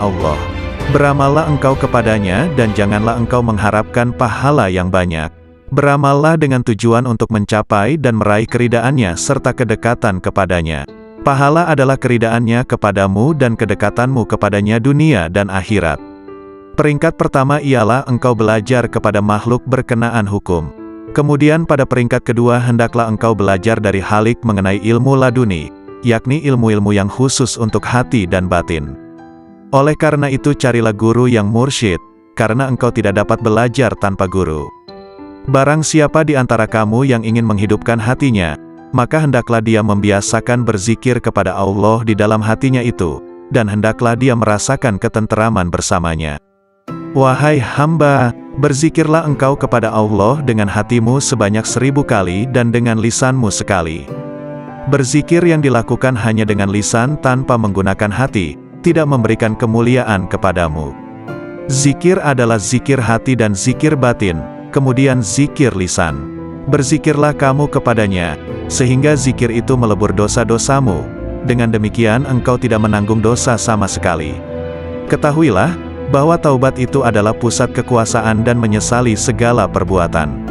Allah. Beramallah engkau kepadanya dan janganlah engkau mengharapkan pahala yang banyak. Beramallah dengan tujuan untuk mencapai dan meraih keridaannya serta kedekatan kepadanya. Pahala adalah keridaannya kepadamu dan kedekatanmu kepadanya dunia dan akhirat. Peringkat pertama ialah engkau belajar kepada makhluk berkenaan hukum. Kemudian pada peringkat kedua hendaklah engkau belajar dari Khalik mengenai ilmu laduni, yakni ilmu-ilmu yang khusus untuk hati dan batin. Oleh karena itu carilah guru yang mursyid, karena engkau tidak dapat belajar tanpa guru. Barang siapa di antara kamu yang ingin menghidupkan hatinya, maka hendaklah dia membiasakan berzikir kepada Allah di dalam hatinya itu, dan hendaklah dia merasakan ketenteraman bersamanya. Wahai hamba, berzikirlah engkau kepada Allah dengan hatimu sebanyak 1000 kali dan dengan lisanmu sekali. Berzikir yang dilakukan hanya dengan lisan tanpa menggunakan hati, tidak memberikan kemuliaan kepadamu. Zikir adalah zikir hati dan zikir batin, kemudian zikir lisan. Berzikirlah kamu kepadanya, sehingga zikir itu melebur dosa-dosamu. Dengan demikian engkau tidak menanggung dosa sama sekali. Ketahuilah, bahwa taubat itu adalah pusat kekuasaan dan menyesali segala perbuatan.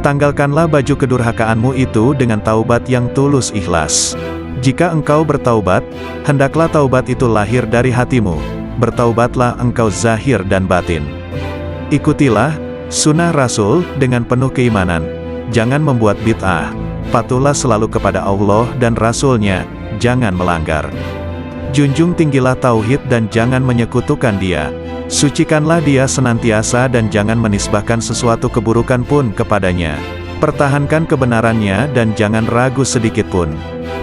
Tanggalkanlah baju kedurhakaanmu itu dengan taubat yang tulus ikhlas. Jika engkau bertaubat, hendaklah taubat itu lahir dari hatimu. Bertaubatlah engkau zahir dan batin. Ikutilah sunnah Rasul dengan penuh keimanan. Jangan membuat bid'ah. Patuhlah selalu kepada Allah dan Rasul-Nya, jangan melanggar. Junjung tinggilah tauhid dan jangan menyekutukan Dia. Sucikanlah Dia senantiasa dan jangan menisbahkan sesuatu keburukan pun kepadanya. Pertahankan kebenarannya dan jangan ragu sedikit pun.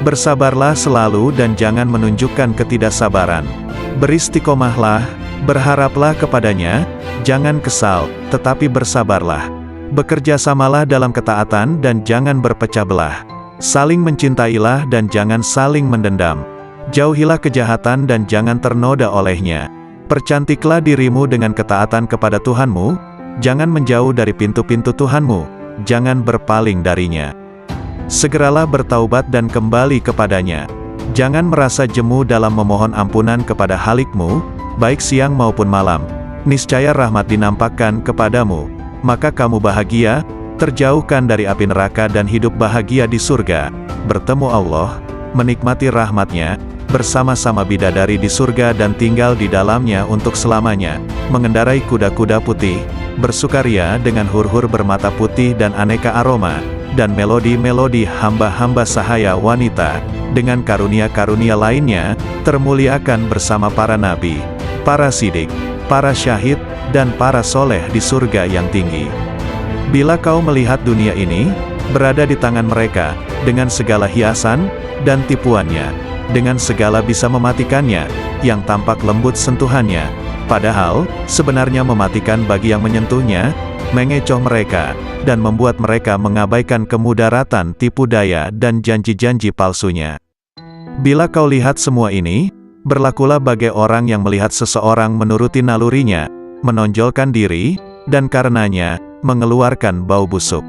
Bersabarlah selalu dan jangan menunjukkan ketidaksabaran. Beristiqomahlah, berharaplah kepadanya, jangan kesal, tetapi bersabarlah. Bekerjasamalah dalam ketaatan dan jangan berpecah belah. Saling mencintailah dan jangan saling mendendam. Jauhilah kejahatan dan jangan ternoda olehnya. Percantiklah dirimu dengan ketaatan kepada Tuhanmu, jangan menjauh dari pintu-pintu Tuhanmu, jangan berpaling darinya. Segeralah bertaubat dan kembali kepadanya. Jangan merasa jemu dalam memohon ampunan kepada Khalikmu, baik siang maupun malam. Niscaya rahmat dinampakkan kepadamu, maka kamu bahagia, terjauhkan dari api neraka dan hidup bahagia di surga, bertemu Allah, menikmati rahmatnya, bersama-sama bidadari di surga dan tinggal di dalamnya untuk selamanya, mengendarai kuda-kuda putih, bersukaria dengan hur-hur bermata putih dan aneka aroma, dan melodi-melodi hamba-hamba sahaya wanita, dengan karunia-karunia lainnya, termuliakan bersama para nabi, para sidik, para syahid, dan para soleh di surga yang tinggi. Bila kau melihat dunia ini, berada di tangan mereka, dengan segala hiasan, dan tipuannya, dengan segala bisa mematikannya, yang tampak lembut sentuhannya, padahal, sebenarnya mematikan bagi yang menyentuhnya, mengecoh mereka, dan membuat mereka mengabaikan kemudaratan tipu daya dan janji-janji palsunya. Bila kau lihat semua ini, berlakulah bagai orang yang melihat seseorang menuruti nalurinya, menonjolkan diri, dan karenanya, mengeluarkan bau busuk.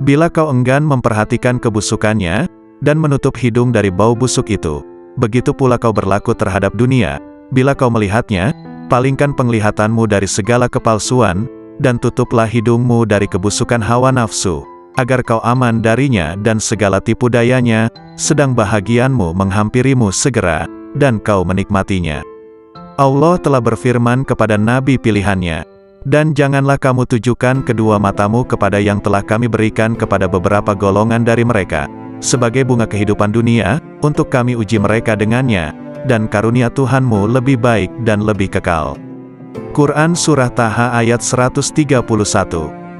Bila kau enggan memperhatikan kebusukannya, dan menutup hidung dari bau busuk itu, begitu pula kau berlaku terhadap dunia. Bila kau melihatnya, palingkan penglihatanmu dari segala kepalsuan, dan tutuplah hidungmu dari kebusukan hawa nafsu, agar kau aman darinya dan segala tipu dayanya, sedang bahagianmu menghampirimu segera, dan kau menikmatinya. Allah telah berfirman kepada nabi pilihannya, dan janganlah kamu tujukan kedua matamu kepada yang telah kami berikan kepada beberapa golongan dari mereka, sebagai bunga kehidupan dunia, untuk kami uji mereka dengannya, dan karunia Tuhanmu lebih baik dan lebih kekal. Quran Surah Taha ayat 131.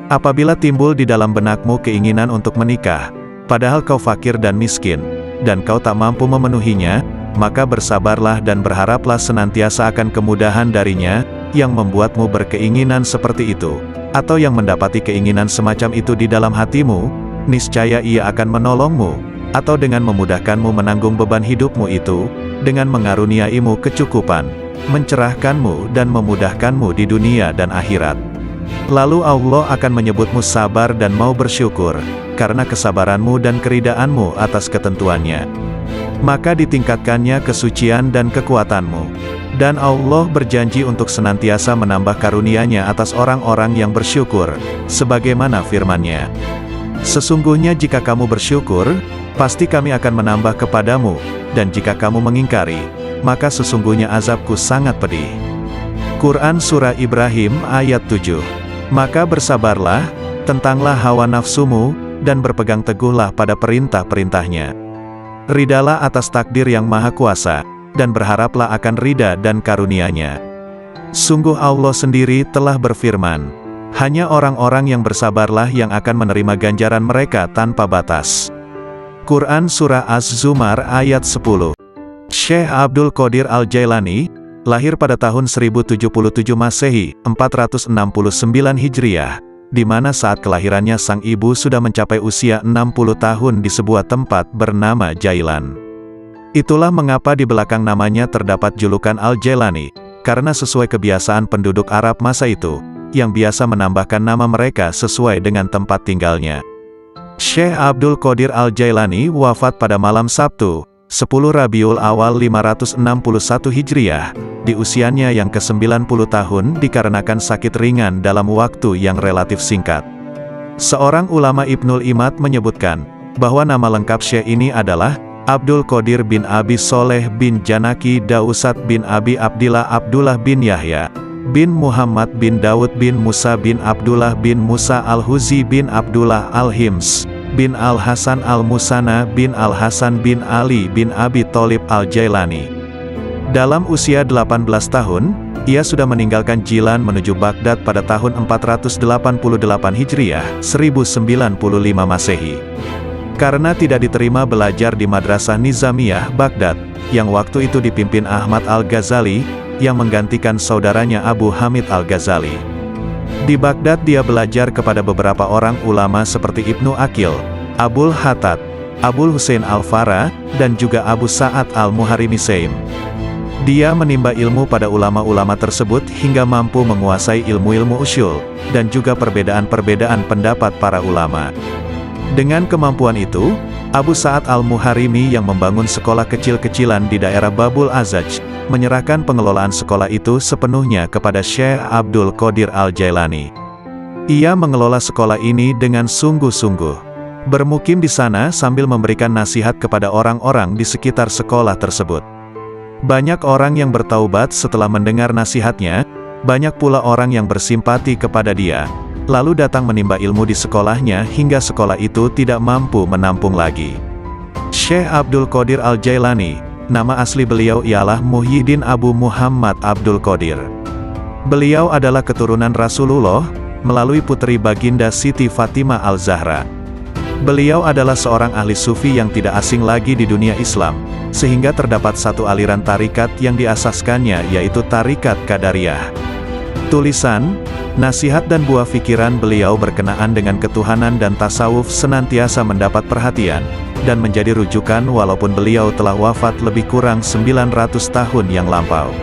Apabila timbul di dalam benakmu keinginan untuk menikah, padahal kau fakir dan miskin, dan kau tak mampu memenuhinya, maka bersabarlah dan berharaplah senantiasa akan kemudahan darinya, yang membuatmu berkeinginan seperti itu, atau yang mendapati keinginan semacam itu di dalam hatimu, niscaya Ia akan menolongmu, atau dengan memudahkanmu menanggung beban hidupmu itu, dengan mengaruniaimu kecukupan, mencerahkanmu dan memudahkanmu di dunia dan akhirat. Lalu Allah akan menyebutmu sabar dan mau bersyukur, karena kesabaranmu dan keridaanmu atas ketentuannya. maka ditingkatkannya kesucian dan kekuatanmu. Dan Allah berjanji untuk senantiasa menambah karunia-Nya atas orang-orang yang bersyukur, sebagaimana firman-Nya. Sesungguhnya jika kamu bersyukur, pasti kami akan menambah kepadamu, dan jika kamu mengingkari, maka sesungguhnya azabku sangat pedih. Quran Surah Ibrahim ayat 7. Maka bersabarlah, tentanglah hawa nafsumu, dan berpegang teguhlah pada perintah-perintahnya. Ridalah atas takdir yang maha kuasa, dan berharaplah akan ridha dan karunia-Nya. Sungguh Allah sendiri telah berfirman, hanya orang-orang yang bersabarlah yang akan menerima ganjaran mereka tanpa batas. Quran Surah Az-Zumar ayat 10. Syekh Abdul Qadir Al-Jailani, lahir pada tahun 1077 Masehi, 469 Hijriah, di mana saat kelahirannya sang ibu sudah mencapai usia 60 tahun di sebuah tempat bernama Jailan. Itulah mengapa di belakang namanya terdapat julukan Al-Jailani, karena sesuai kebiasaan penduduk Arab masa itu, yang biasa menambahkan nama mereka sesuai dengan tempat tinggalnya. Syekh Abdul Qadir Al-Jailani wafat pada malam Sabtu, 10 Rabiul Awal 561 Hijriah, di usianya yang ke-90 tahun dikarenakan sakit ringan dalam waktu yang relatif singkat. Seorang ulama Ibnul Imad menyebutkan, bahwa nama lengkap Syekh ini adalah Abdul Qadir bin Abi Soleh bin Janaki Dausat bin Abi Abdillah Abdullah bin Yahya, bin Muhammad bin Daud bin Musa bin Abdullah bin Musa Al-Huzi bin Abdullah Al-Hims, bin Al-Hasan Al-Musana bin Al-Hasan bin Ali bin Abi Tholib Al-Jailani. Dalam usia 18 tahun, ia sudah meninggalkan Jilan menuju Baghdad pada tahun 488 Hijriah, 1095 Masehi. Karena tidak diterima belajar di Madrasah Nizamiyah Baghdad, yang waktu itu dipimpin Ahmad Al-Ghazali, yang menggantikan saudaranya Abu Hamid Al-Ghazali. Di Baghdad dia belajar kepada beberapa orang ulama seperti Ibnu Aqil, Abul Hattad, Abul Husain Al-Farah, dan juga Abu Sa'ad Al-Muharimi Saim. Dia menimba ilmu pada ulama-ulama tersebut hingga mampu menguasai ilmu-ilmu usyul, dan juga perbedaan-perbedaan pendapat para ulama. Dengan kemampuan itu, Abu Sa'ad Al-Muharimi yang membangun sekolah kecil-kecilan di daerah Babul Azaj, menyerahkan pengelolaan sekolah itu sepenuhnya kepada Syekh Abdul Qadir Al-Jailani. Ia mengelola sekolah ini dengan sungguh-sungguh, bermukim di sana sambil memberikan nasihat kepada orang-orang di sekitar sekolah tersebut. Banyak orang yang bertaubat setelah mendengar nasihatnya, banyak pula orang yang bersimpati kepada dia, lalu datang menimba ilmu di sekolahnya hingga sekolah itu tidak mampu menampung lagi. Syekh Abdul Qadir Al-Jailani, nama asli beliau ialah Muhyiddin Abu Muhammad Abdul Qadir. Beliau adalah keturunan Rasulullah, melalui putri baginda Siti Fatimah Al-Zahra. Beliau adalah seorang ahli sufi yang tidak asing lagi di dunia Islam, sehingga terdapat satu aliran tarikat yang diasaskannya yaitu Tarikat Qadariyah. Tulisan, nasihat dan buah pikiran beliau berkenaan dengan ketuhanan dan tasawuf senantiasa mendapat perhatian, dan menjadi rujukan walaupun beliau telah wafat lebih kurang 900 tahun yang lampau.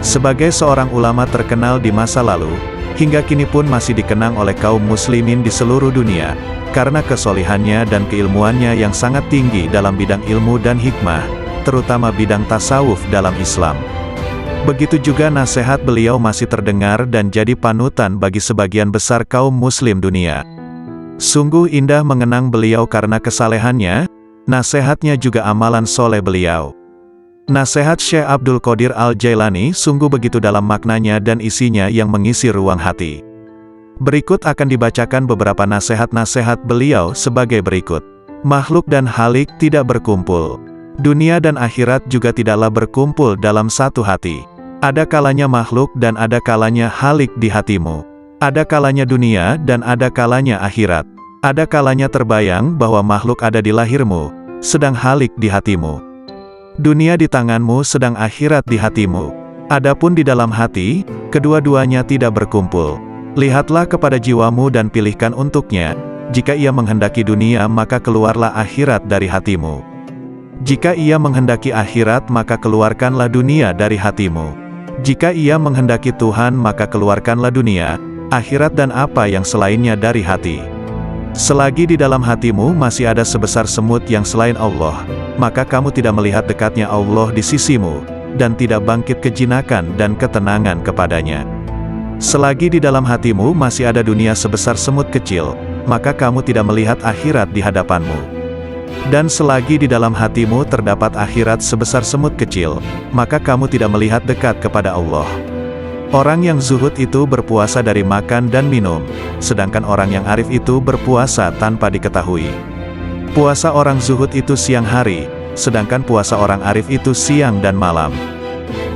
Sebagai seorang ulama terkenal di masa lalu, hingga kini pun masih dikenang oleh kaum muslimin di seluruh dunia, karena kesolihannya dan keilmuannya yang sangat tinggi dalam bidang ilmu dan hikmah, terutama bidang tasawuf dalam Islam. Begitu juga nasihat beliau masih terdengar dan jadi panutan bagi sebagian besar kaum muslim dunia. Sungguh indah mengenang beliau karena kesalehannya, nasihatnya juga amalan soleh beliau. Nasihat Syekh Abdul Qadir Al-Jailani sungguh begitu dalam maknanya dan isinya yang mengisi ruang hati. Berikut akan dibacakan beberapa nasihat-nasihat beliau sebagai berikut. Makhluk dan halik tidak berkumpul. Dunia dan akhirat juga tidaklah berkumpul dalam satu hati. Ada kalanya makhluk dan ada kalanya halik di hatimu. Ada kalanya dunia dan ada kalanya akhirat. Ada kalanya terbayang bahwa makhluk ada di lahirmu, sedang halik di hatimu. Dunia di tanganmu sedang akhirat di hatimu. Adapun di dalam hati, kedua-duanya tidak berkumpul. Lihatlah kepada jiwamu dan pilihkan untuknya. Jika ia menghendaki dunia maka keluarlah akhirat dari hatimu. Jika ia menghendaki akhirat maka keluarkanlah dunia dari hatimu. Jika ia menghendaki Tuhan maka keluarkanlah dunia, akhirat dan apa yang selainnya dari hati. Selagi di dalam hatimu masih ada sebesar semut yang selain Allah, maka kamu tidak melihat dekatnya Allah di sisimu, dan tidak bangkit kejinakan dan ketenangan kepadanya. Selagi di dalam hatimu masih ada dunia sebesar semut kecil, maka kamu tidak melihat akhirat di hadapanmu. Dan selagi di dalam hatimu terdapat akhirat sebesar semut kecil, maka kamu tidak melihat dekat kepada Allah. Orang yang zuhud itu berpuasa dari makan dan minum, sedangkan orang yang arif itu berpuasa tanpa diketahui. Puasa orang zuhud itu siang hari, sedangkan puasa orang arif itu siang dan malam.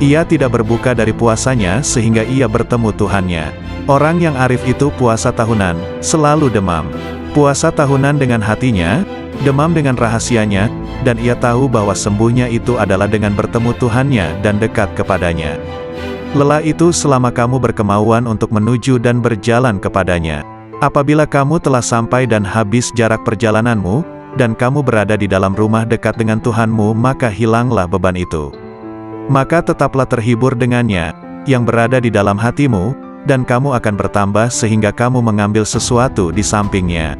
Ia tidak berbuka dari puasanya sehingga ia bertemu Tuhannya. Orang yang arif itu puasa tahunan, selalu demam. Puasa tahunan dengan hatinya, demam dengan rahasianya, dan ia tahu bahwa sembuhnya itu adalah dengan bertemu Tuhannya dan dekat kepadanya. Lelah itu selama kamu berkemauan untuk menuju dan berjalan kepadanya. Apabila kamu telah sampai dan habis jarak perjalananmu, dan kamu berada di dalam rumah dekat dengan Tuhanmu, maka hilanglah beban itu. Maka tetaplah terhibur dengannya, yang berada di dalam hatimu, dan kamu akan bertambah sehingga kamu mengambil sesuatu di sampingnya.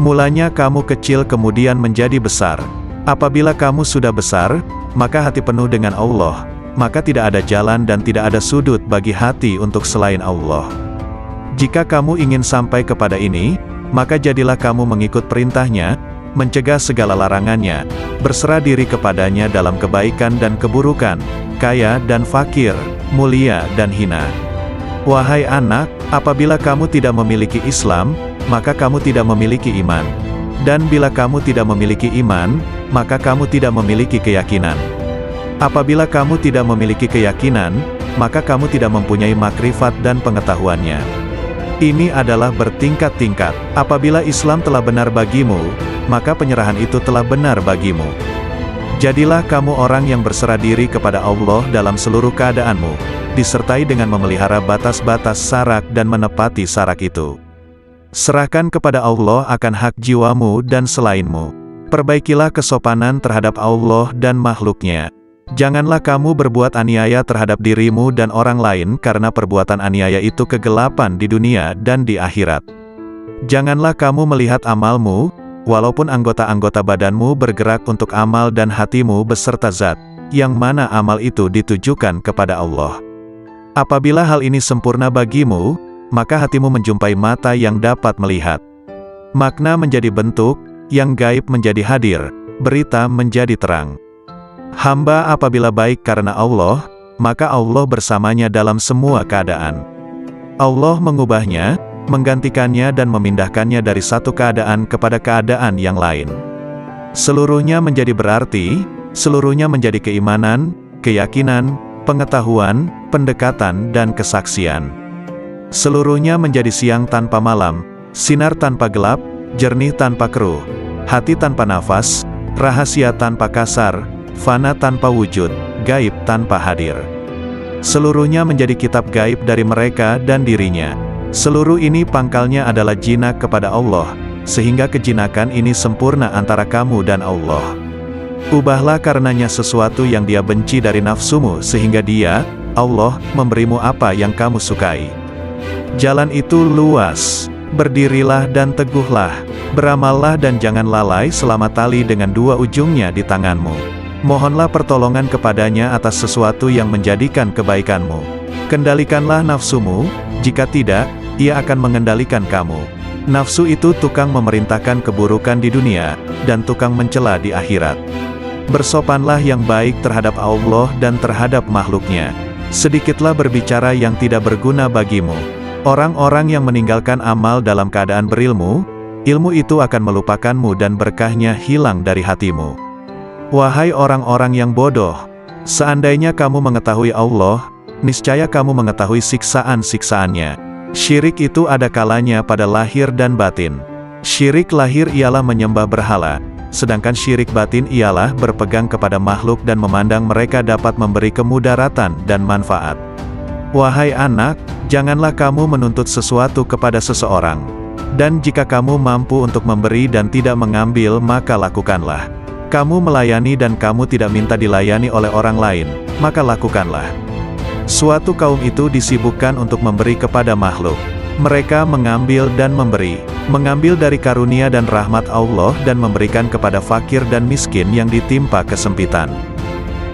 Mulanya kamu kecil kemudian menjadi besar. Apabila kamu sudah besar, maka hati penuh dengan Allah, maka tidak ada jalan dan tidak ada sudut bagi hati untuk selain Allah. Jika kamu ingin sampai kepada ini, maka jadilah kamu mengikut perintahnya, mencegah segala larangannya, berserah diri kepadanya dalam kebaikan dan keburukan, kaya dan fakir, mulia dan hina. Wahai anak, apabila kamu tidak memiliki Islam, maka kamu tidak memiliki iman. Dan bila kamu tidak memiliki iman, maka kamu tidak memiliki keyakinan. Apabila kamu tidak memiliki keyakinan, maka kamu tidak mempunyai makrifat dan pengetahuannya. Ini adalah bertingkat-tingkat. Apabila Islam telah benar bagimu, maka penyerahan itu telah benar bagimu. Jadilah kamu orang yang berserah diri kepada Allah dalam seluruh keadaanmu, disertai dengan memelihara batas-batas sarak dan menepati sarak itu. Serahkan kepada Allah akan hak jiwamu dan selainmu. Perbaikilah kesopanan terhadap Allah dan makhluknya. Janganlah kamu berbuat aniaya terhadap dirimu dan orang lain karena perbuatan aniaya itu kegelapan di dunia dan di akhirat. Janganlah kamu melihat amalmu, walaupun anggota-anggota badanmu bergerak untuk amal dan hatimu beserta zat, yang mana amal itu ditujukan kepada Allah. Apabila hal ini sempurna bagimu, maka hatimu menjumpai mata yang dapat melihat. Makna menjadi bentuk, yang gaib menjadi hadir, berita menjadi terang. Hamba apabila baik karena Allah, maka Allah bersamanya dalam semua keadaan. Allah mengubahnya, menggantikannya dan memindahkannya dari satu keadaan kepada keadaan yang lain. Seluruhnya menjadi berarti, seluruhnya menjadi keimanan, keyakinan, pengetahuan, pendekatan dan kesaksian. Seluruhnya menjadi siang tanpa malam, sinar tanpa gelap, jernih tanpa keruh, hati tanpa nafas, rahasia tanpa kasar, fana tanpa wujud, gaib tanpa hadir. Seluruhnya menjadi kitab gaib dari mereka dan dirinya. Seluruh ini pangkalnya adalah jinak kepada Allah, sehingga kejinakan ini sempurna antara kamu dan Allah. Ubahlah karenanya sesuatu yang dia benci dari nafsumu sehingga dia, Allah, memberimu apa yang kamu sukai. Jalan itu luas, berdirilah dan teguhlah, beramallah dan jangan lalai selama tali dengan dua ujungnya di tanganmu. Mohonlah pertolongan kepadanya atas sesuatu yang menjadikan kebaikanmu. Kendalikanlah nafsumu, jika tidak, ia akan mengendalikan kamu. Nafsu itu tukang memerintahkan keburukan di dunia, dan tukang mencela di akhirat. Bersopanlah yang baik terhadap Allah dan terhadap makhluknya. Sedikitlah berbicara yang tidak berguna bagimu. Orang-orang yang meninggalkan amal dalam keadaan berilmu, ilmu itu akan melupakanmu dan berkahnya hilang dari hatimu. Wahai orang-orang yang bodoh, seandainya kamu mengetahui Allah, niscaya kamu mengetahui siksaan-siksaannya. Syirik itu ada kalanya pada lahir dan batin. Syirik lahir ialah menyembah berhala, sedangkan syirik batin ialah berpegang kepada makhluk dan memandang mereka dapat memberi kemudaratan dan manfaat. Wahai anak, janganlah kamu menuntut sesuatu kepada seseorang. Dan jika kamu mampu untuk memberi dan tidak mengambil, maka lakukanlah. Kamu melayani dan kamu tidak minta dilayani oleh orang lain, maka lakukanlah. Suatu kaum itu disibukkan untuk memberi kepada makhluk. Mereka mengambil dan memberi, mengambil dari karunia dan rahmat Allah dan memberikan kepada fakir dan miskin yang ditimpa kesempitan.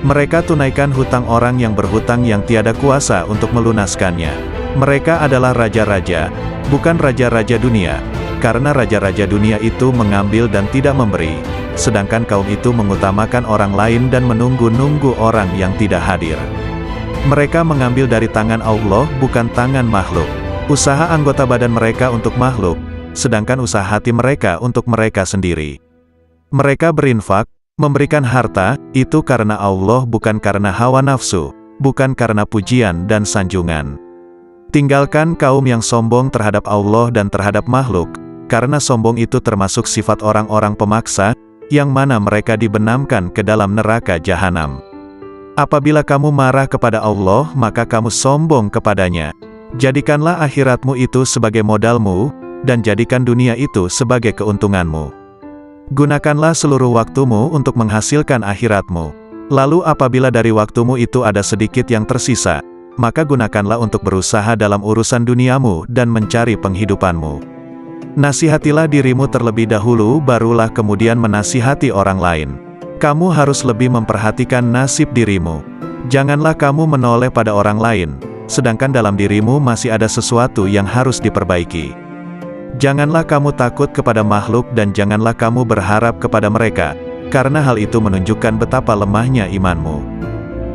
Mereka tunaikan hutang orang yang berhutang yang tiada kuasa untuk melunaskannya. Mereka adalah raja-raja, bukan raja-raja dunia, karena raja-raja dunia itu mengambil dan tidak memberi, sedangkan kaum itu mengutamakan orang lain dan menunggu-nunggu orang yang tidak hadir. Mereka mengambil dari tangan Allah bukan tangan makhluk. Usaha anggota badan mereka untuk makhluk, sedangkan usaha hati mereka untuk mereka sendiri. Mereka berinfak, memberikan harta, itu karena Allah bukan karena hawa nafsu, bukan karena pujian dan sanjungan. Tinggalkan kaum yang sombong terhadap Allah dan terhadap makhluk, karena sombong itu termasuk sifat orang-orang pemaksa, yang mana mereka dibenamkan ke dalam neraka jahanam. Apabila kamu marah kepada Allah, maka kamu sombong kepadanya. Jadikanlah akhiratmu itu sebagai modalmu, dan jadikan dunia itu sebagai keuntunganmu. Gunakanlah seluruh waktumu untuk menghasilkan akhiratmu. Lalu apabila dari waktumu itu ada sedikit yang tersisa, maka gunakanlah untuk berusaha dalam urusan duniamu dan mencari penghidupanmu. Nasihatilah dirimu terlebih dahulu, barulah kemudian menasihati orang lain. Kamu harus lebih memperhatikan nasib dirimu. Janganlah kamu menoleh pada orang lain, sedangkan dalam dirimu masih ada sesuatu yang harus diperbaiki. Janganlah kamu takut kepada makhluk dan janganlah kamu berharap kepada mereka, karena hal itu menunjukkan betapa lemahnya imanmu.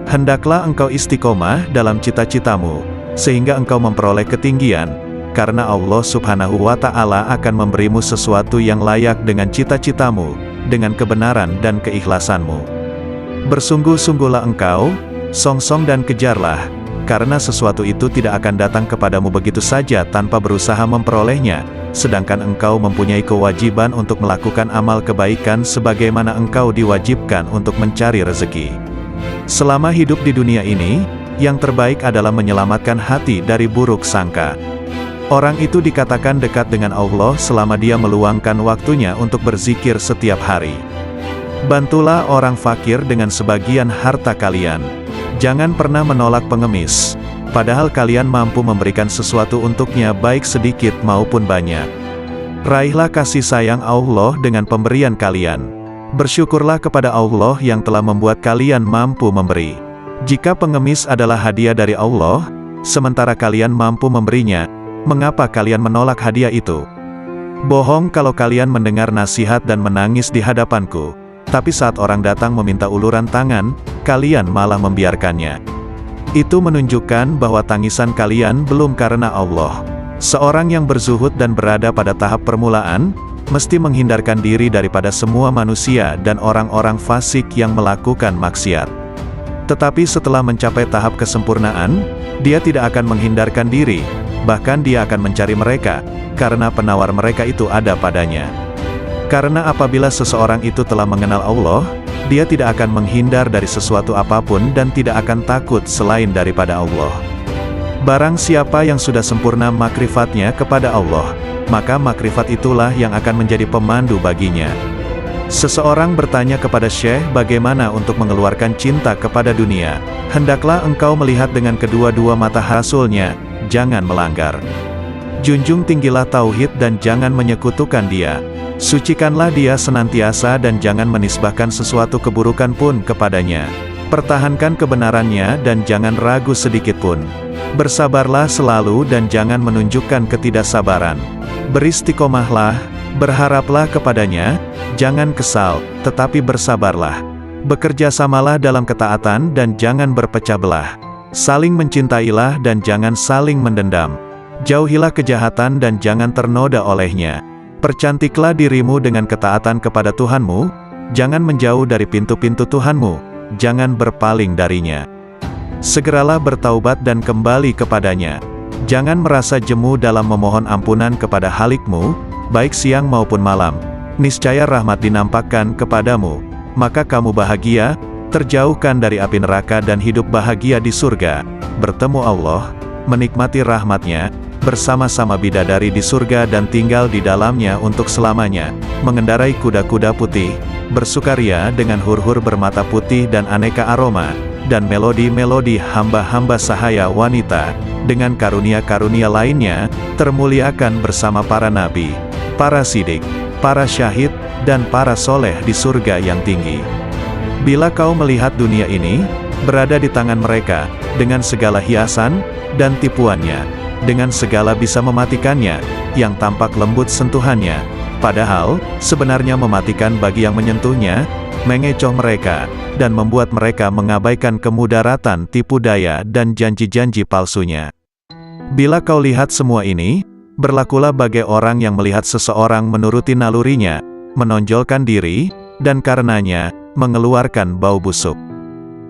Hendaklah engkau istiqomah dalam cita-citamu, sehingga engkau memperoleh ketinggian, karena Allah Subhanahu wa Ta'ala akan memberimu sesuatu yang layak dengan cita-citamu, dengan kebenaran dan keikhlasanmu. Bersungguh-sungguhlah engkau, songsong dan kejarlah, karena sesuatu itu tidak akan datang kepadamu begitu saja tanpa berusaha memperolehnya, sedangkan engkau mempunyai kewajiban untuk melakukan amal kebaikan sebagaimana engkau diwajibkan untuk mencari rezeki. Selama hidup di dunia ini, yang terbaik adalah menyelamatkan hati dari buruk sangka. Orang itu dikatakan dekat dengan Allah selama dia meluangkan waktunya untuk berzikir setiap hari. Bantulah orang fakir dengan sebagian harta kalian. Jangan pernah menolak pengemis, padahal kalian mampu memberikan sesuatu untuknya baik sedikit maupun banyak. Raihlah kasih sayang Allah dengan pemberian kalian. Bersyukurlah kepada Allah yang telah membuat kalian mampu memberi. Jika pengemis adalah hadiah dari Allah, sementara kalian mampu memberinya, mengapa kalian menolak hadiah itu? Bohong kalau kalian mendengar nasihat dan menangis di hadapanku, tapi saat orang datang meminta uluran tangan, kalian malah membiarkannya. Itu menunjukkan bahwa tangisan kalian belum karena Allah. Seorang yang berzuhud dan berada pada tahap permulaan, mesti menghindarkan diri daripada semua manusia dan orang-orang fasik yang melakukan maksiat. Tetapi setelah mencapai tahap kesempurnaan, dia tidak akan menghindarkan diri, bahkan dia akan mencari mereka, karena penawar mereka itu ada padanya. Karena apabila seseorang itu telah mengenal Allah, dia tidak akan menghindar dari sesuatu apapun dan tidak akan takut selain daripada Allah. Barang siapa yang sudah sempurna makrifatnya kepada Allah, maka makrifat itulah yang akan menjadi pemandu baginya. Seseorang bertanya kepada Syekh bagaimana untuk mengeluarkan cinta kepada dunia. Hendaklah engkau melihat dengan kedua-dua mata Rasulnya, jangan melanggar. Junjung tinggilah tauhid dan jangan menyekutukan dia. Sucikanlah dia senantiasa dan jangan menisbahkan sesuatu keburukan pun kepadanya. Pertahankan kebenarannya dan jangan ragu sedikit pun. Bersabarlah selalu dan jangan menunjukkan ketidaksabaran. Beristiqomahlah, berharaplah kepadanya, jangan kesal, tetapi bersabarlah. Bekerjasamalah dalam ketaatan dan jangan berpecah belah. Saling mencintailah dan jangan saling mendendam. Jauhilah kejahatan dan jangan ternoda olehnya. Percantiklah dirimu dengan ketaatan kepada Tuhanmu, jangan menjauh dari pintu-pintu Tuhanmu, jangan berpaling darinya. Segeralah bertaubat dan kembali kepadanya. Jangan merasa jemu dalam memohon ampunan kepada Halikmu, baik siang maupun malam. Niscaya rahmat dinampakkan kepadamu, maka kamu bahagia, terjauhkan dari api neraka dan hidup bahagia di surga, bertemu Allah, menikmati rahmatnya, bersama-sama bidadari di surga dan tinggal di dalamnya untuk selamanya, mengendarai kuda-kuda putih, bersukaria dengan hur-hur bermata putih dan aneka aroma, dan melodi-melodi hamba-hamba sahaya wanita, dengan karunia-karunia lainnya, termuliakan bersama para nabi, para sidik, para syahid, dan para soleh di surga yang tinggi. Bila kau melihat dunia ini, berada di tangan mereka, dengan segala hiasan, dan tipuannya, dengan segala bisa mematikannya, yang tampak lembut sentuhannya, padahal, sebenarnya mematikan bagi yang menyentuhnya, mengecoh mereka, dan membuat mereka mengabaikan kemudaratan tipu daya dan janji-janji palsunya. Bila kau lihat semua ini, berlakulah bagai orang yang melihat seseorang menuruti nalurinya, menonjolkan diri, dan karenanya, mengeluarkan bau busuk.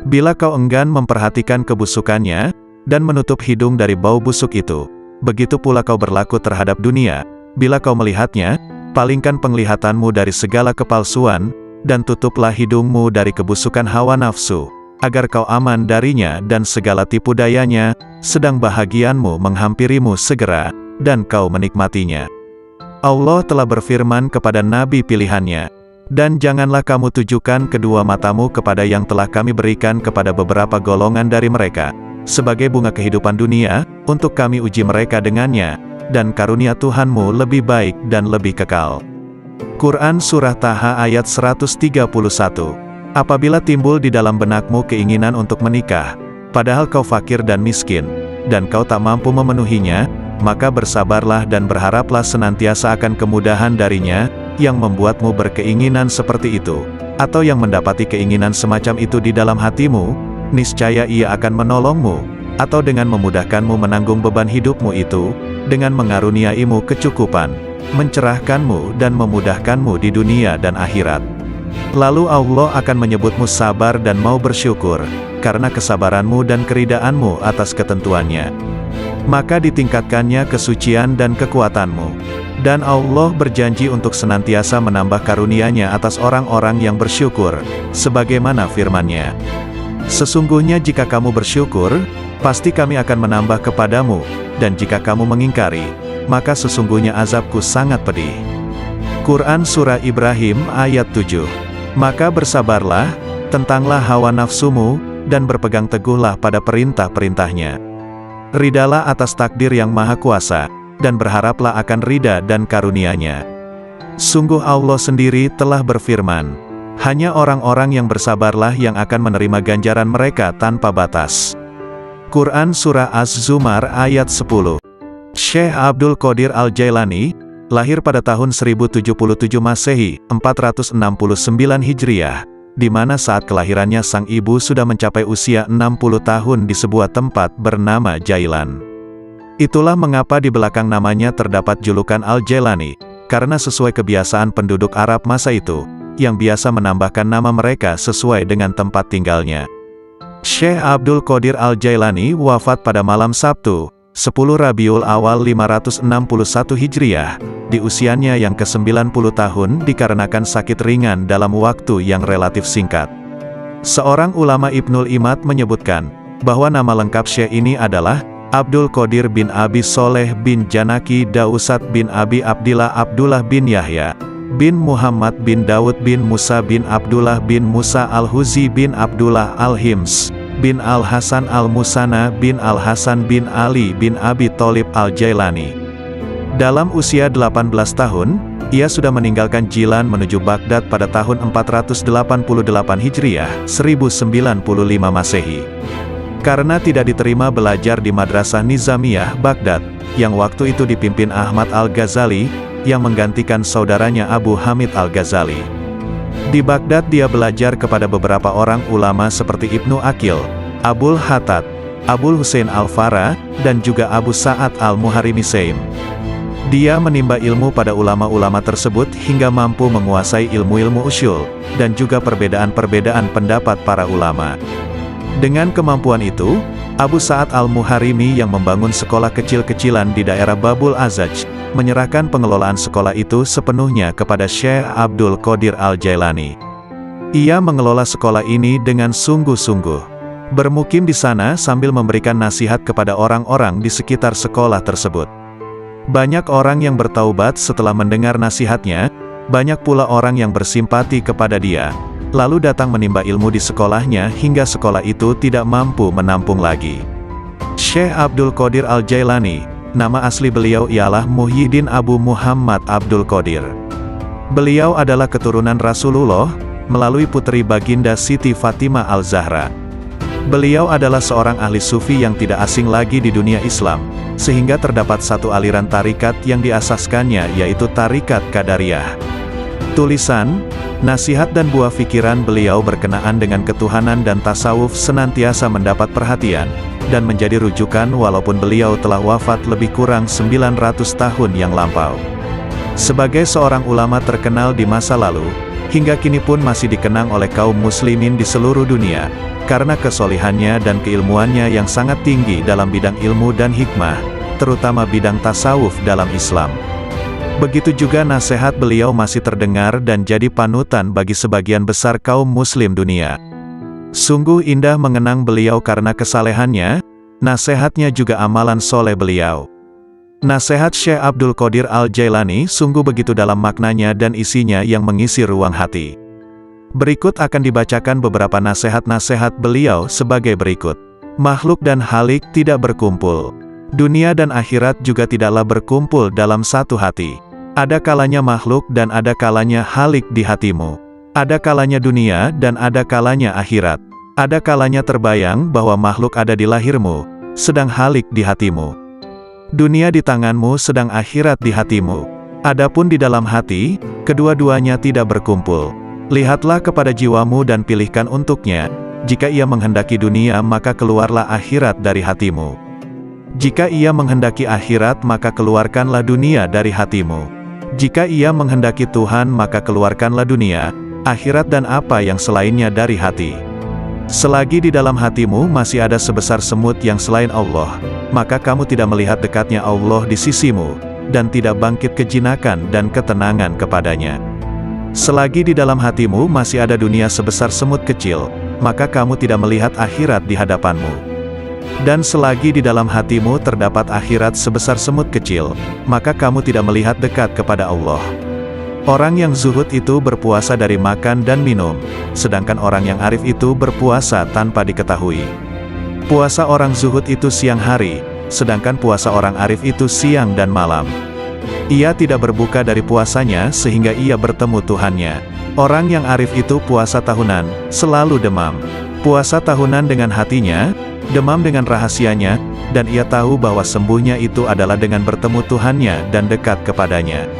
Bila kau enggan memperhatikan kebusukannya, dan menutup hidung dari bau busuk itu, begitu pula kau berlaku terhadap dunia. Bila kau melihatnya, palingkan penglihatanmu dari segala kepalsuan, dan tutuplah hidungmu dari kebusukan hawa nafsu, agar kau aman darinya dan segala tipu dayanya, sedang bahagianmu menghampirimu segera, dan kau menikmatinya. Allah telah berfirman kepada nabi pilihannya, dan janganlah kamu tujukan kedua matamu kepada yang telah kami berikan kepada beberapa golongan dari mereka, sebagai bunga kehidupan dunia, untuk kami uji mereka dengannya, dan karunia Tuhanmu lebih baik dan lebih kekal. Quran Surah Taha ayat 131. Apabila timbul di dalam benakmu keinginan untuk menikah, padahal kau fakir dan miskin, dan kau tak mampu memenuhinya, maka bersabarlah dan berharaplah senantiasa akan kemudahan darinya, yang membuatmu berkeinginan seperti itu, atau yang mendapati keinginan semacam itu di dalam hatimu, niscaya ia akan menolongmu, atau dengan memudahkanmu menanggung beban hidupmu itu, dengan mengaruniaimu kecukupan, mencerahkanmu dan memudahkanmu di dunia dan akhirat. Lalu Allah akan menyebutmu sabar dan mau bersyukur, karena kesabaranmu dan keridaanmu atas ketentuannya. Maka ditingkatkannya kesucian dan kekuatanmu. Dan Allah berjanji untuk senantiasa menambah karunia-Nya atas orang-orang yang bersyukur, sebagaimana firman-Nya. Sesungguhnya jika kamu bersyukur, pasti kami akan menambah kepadamu, dan jika kamu mengingkari, maka sesungguhnya azabku sangat pedih. Quran Surah Ibrahim ayat 7. Maka bersabarlah, tentanglah hawa nafsumu, dan berpegang teguhlah pada perintah-perintahnya. Ridalah atas takdir yang maha kuasa, dan berharaplah akan ridha dan karunia-Nya. Sungguh Allah sendiri telah berfirman, hanya orang-orang yang bersabarlah yang akan menerima ganjaran mereka tanpa batas. Quran Surah Az-Zumar ayat 10. Syekh Abdul Qadir Al-Jailani, lahir pada tahun 1077 Masehi, 469 Hijriah, di mana saat kelahirannya sang ibu sudah mencapai usia 60 tahun di sebuah tempat bernama Jailan. Itulah mengapa di belakang namanya terdapat julukan Al-Jailani, karena sesuai kebiasaan penduduk Arab masa itu, yang biasa menambahkan nama mereka sesuai dengan tempat tinggalnya. Syekh Abdul Qadir Al-Jailani wafat pada malam Sabtu, 10 Rabiul Awal 561 Hijriah, di usianya yang ke-90 tahun dikarenakan sakit ringan dalam waktu yang relatif singkat. Seorang ulama Ibnul Imad menyebutkan, bahwa nama lengkap Syekh ini adalah Abdul Qadir bin Abi Soleh bin Janaki Dausat bin Abi Abdillah Abdullah bin Yahya, bin Muhammad bin Daud bin Musa bin Abdullah bin Musa Al-Huzi bin Abdullah Al-Hims, bin Al-Hasan Al-Musana bin Al-Hasan bin Ali bin Abi Tholib Al-Jailani. Dalam usia 18 tahun, ia sudah meninggalkan Jilan menuju Baghdad pada tahun 488 Hijriah, 1095 Masehi. Karena tidak diterima belajar di Madrasah Nizamiyah Baghdad, yang waktu itu dipimpin Ahmad Al-Ghazali, yang menggantikan saudaranya Abu Hamid Al-Ghazali. Di Baghdad dia belajar kepada beberapa orang ulama seperti Ibnu Aqil, Abul Hattad, Abul Husain Al-Farra, dan juga Abu Sa'ad Al-Muharrimisaim. Dia menimba ilmu pada ulama-ulama tersebut hingga mampu menguasai ilmu-ilmu usyul, dan juga perbedaan-perbedaan pendapat para ulama. Dengan kemampuan itu, Abu Sa'ad Al-Muharrimi yang membangun sekolah kecil-kecilan di daerah Babul Azaj, menyerahkan pengelolaan sekolah itu sepenuhnya kepada Syekh Abdul Qadir Al-Jailani. Ia mengelola sekolah ini dengan sungguh-sungguh, bermukim di sana sambil memberikan nasihat kepada orang-orang di sekitar sekolah tersebut. Banyak orang yang bertaubat setelah mendengar nasihatnya, banyak pula orang yang bersimpati kepada dia. lalu datang menimba ilmu di sekolahnya hingga sekolah itu tidak mampu menampung lagi. Syekh Abdul Qadir Al-Jailani, nama asli beliau ialah Muhyiddin Abu Muhammad Abdul Qadir. Beliau adalah keturunan Rasulullah, melalui putri baginda Siti Fatimah Al-Zahra. Beliau adalah seorang ahli sufi yang tidak asing lagi di dunia Islam, sehingga terdapat satu aliran tarikat yang diasaskannya yaitu Tarikat Qadariyah. Tulisan, nasihat dan buah pikiran beliau berkenaan dengan ketuhanan dan tasawuf senantiasa mendapat perhatian, dan menjadi rujukan walaupun beliau telah wafat lebih kurang 900 tahun yang lampau. Sebagai seorang ulama terkenal di masa lalu, hingga kini pun masih dikenang oleh kaum muslimin di seluruh dunia, karena kesolihannya dan keilmuannya yang sangat tinggi dalam bidang ilmu dan hikmah, terutama bidang tasawuf dalam Islam. Begitu juga nasihat beliau masih terdengar dan jadi panutan bagi sebagian besar kaum muslim dunia. Sungguh indah mengenang beliau karena kesalehannya, nasihatnya juga amalan soleh beliau. Nasihat Syekh Abdul Qadir Al-Jailani sungguh begitu dalam maknanya dan isinya yang mengisi ruang hati. Berikut akan dibacakan beberapa nasihat-nasihat beliau sebagai berikut. Makhluk dan halik tidak berkumpul. Dunia dan akhirat juga tidaklah berkumpul dalam satu hati. Ada kalanya makhluk dan ada kalanya halik di hatimu. Ada kalanya dunia dan ada kalanya akhirat. Ada kalanya terbayang bahwa makhluk ada di lahirmu, sedang halik di hatimu. Dunia di tanganmu sedang akhirat di hatimu. Adapun di dalam hati, kedua-duanya tidak berkumpul. Lihatlah kepada jiwamu dan pilihkan untuknya. Jika ia menghendaki dunia maka keluarlah akhirat dari hatimu. Jika ia menghendaki akhirat maka keluarkanlah dunia dari hatimu. Jika ia menghendaki Tuhan maka keluarkanlah dunia, akhirat dan apa yang selainnya dari hati. Selagi di dalam hatimu masih ada sebesar semut yang selain Allah, maka kamu tidak melihat dekatnya Allah di sisimu, dan tidak bangkit kejinakan dan ketenangan kepadanya. Selagi di dalam hatimu masih ada dunia sebesar semut kecil, maka kamu tidak melihat akhirat di hadapanmu. Dan selagi di dalam hatimu terdapat akhirat sebesar semut kecil, maka kamu tidak melihat dekat kepada Allah. Orang yang zuhud itu berpuasa dari makan dan minum, sedangkan orang yang arif itu berpuasa tanpa diketahui. Puasa orang zuhud itu siang hari, sedangkan puasa orang arif itu siang dan malam. Ia tidak berbuka dari puasanya sehingga ia bertemu Tuhannya. Orang yang arif itu puasa tahunan, selalu demam. Puasa tahunan dengan hatinya, demam dengan rahasianya, dan ia tahu bahwa sembuhnya itu adalah dengan bertemu Tuhannya dan dekat kepadanya.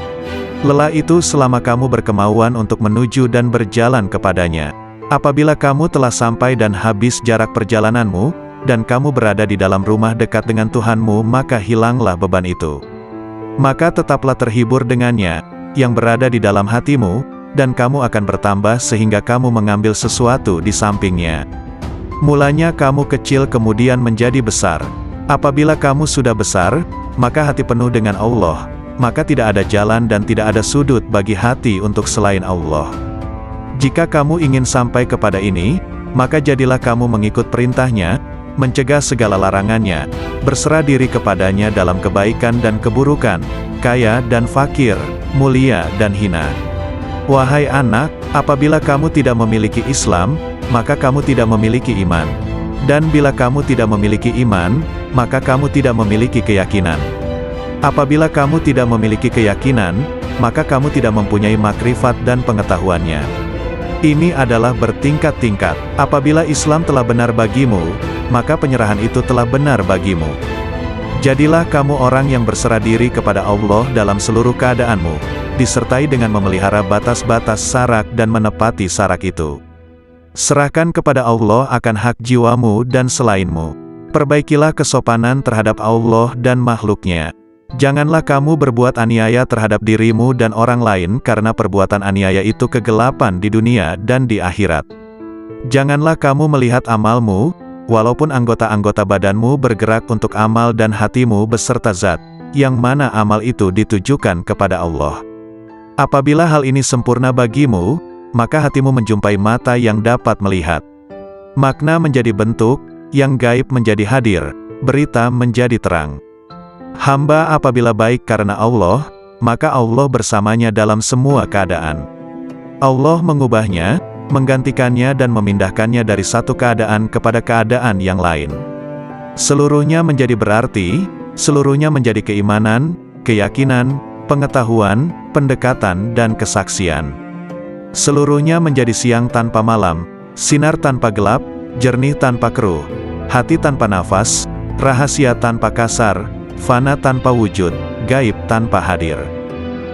Lelah itu selama kamu berkemauan untuk menuju dan berjalan kepadanya. Apabila kamu telah sampai dan habis jarak perjalananmu, dan kamu berada di dalam rumah dekat dengan Tuhanmu, maka hilanglah beban itu. Maka tetaplah terhibur dengannya, yang berada di dalam hatimu, dan kamu akan bertambah sehingga kamu mengambil sesuatu di sampingnya. Mulanya kamu kecil kemudian menjadi besar. Apabila kamu sudah besar, maka hati penuh dengan Allah, maka tidak ada jalan dan tidak ada sudut bagi hati untuk selain Allah. Jika kamu ingin sampai kepada ini, maka jadilah kamu mengikut perintahnya, mencegah segala larangannya, berserah diri kepadanya dalam kebaikan dan keburukan, kaya dan fakir, mulia dan hina. Wahai anak, apabila kamu tidak memiliki Islam, maka kamu tidak memiliki iman. Dan bila kamu tidak memiliki iman, maka kamu tidak memiliki keyakinan. Apabila kamu tidak memiliki keyakinan, maka kamu tidak mempunyai makrifat dan pengetahuannya. Ini adalah bertingkat-tingkat. Apabila Islam telah benar bagimu, maka penyerahan itu telah benar bagimu. Jadilah kamu orang yang berserah diri kepada Allah dalam seluruh keadaanmu, disertai dengan memelihara batas-batas sarak dan menepati sarak itu. Serahkan kepada Allah akan hak jiwamu dan selainmu. Perbaikilah kesopanan terhadap Allah dan makhluknya. Janganlah kamu berbuat aniaya terhadap dirimu dan orang lain karena perbuatan aniaya itu kegelapan di dunia dan di akhirat. Janganlah kamu melihat amalmu, walaupun anggota-anggota badanmu bergerak untuk amal dan hatimu beserta zat, yang mana amal itu ditujukan kepada Allah. Apabila hal ini sempurna bagimu, maka hatimu menjumpai mata yang dapat melihat. Makna menjadi bentuk, yang gaib menjadi hadir, berita menjadi terang. Hamba apabila baik karena Allah, maka Allah bersamanya dalam semua keadaan. Allah mengubahnya, menggantikannya dan memindahkannya dari satu keadaan kepada keadaan yang lain. Seluruhnya menjadi berarti, seluruhnya menjadi keimanan, keyakinan, pengetahuan, pendekatan dan kesaksian. Seluruhnya menjadi siang tanpa malam, sinar tanpa gelap, jernih tanpa keruh, hati tanpa nafas, rahasia tanpa kasar, fana tanpa wujud, gaib tanpa hadir.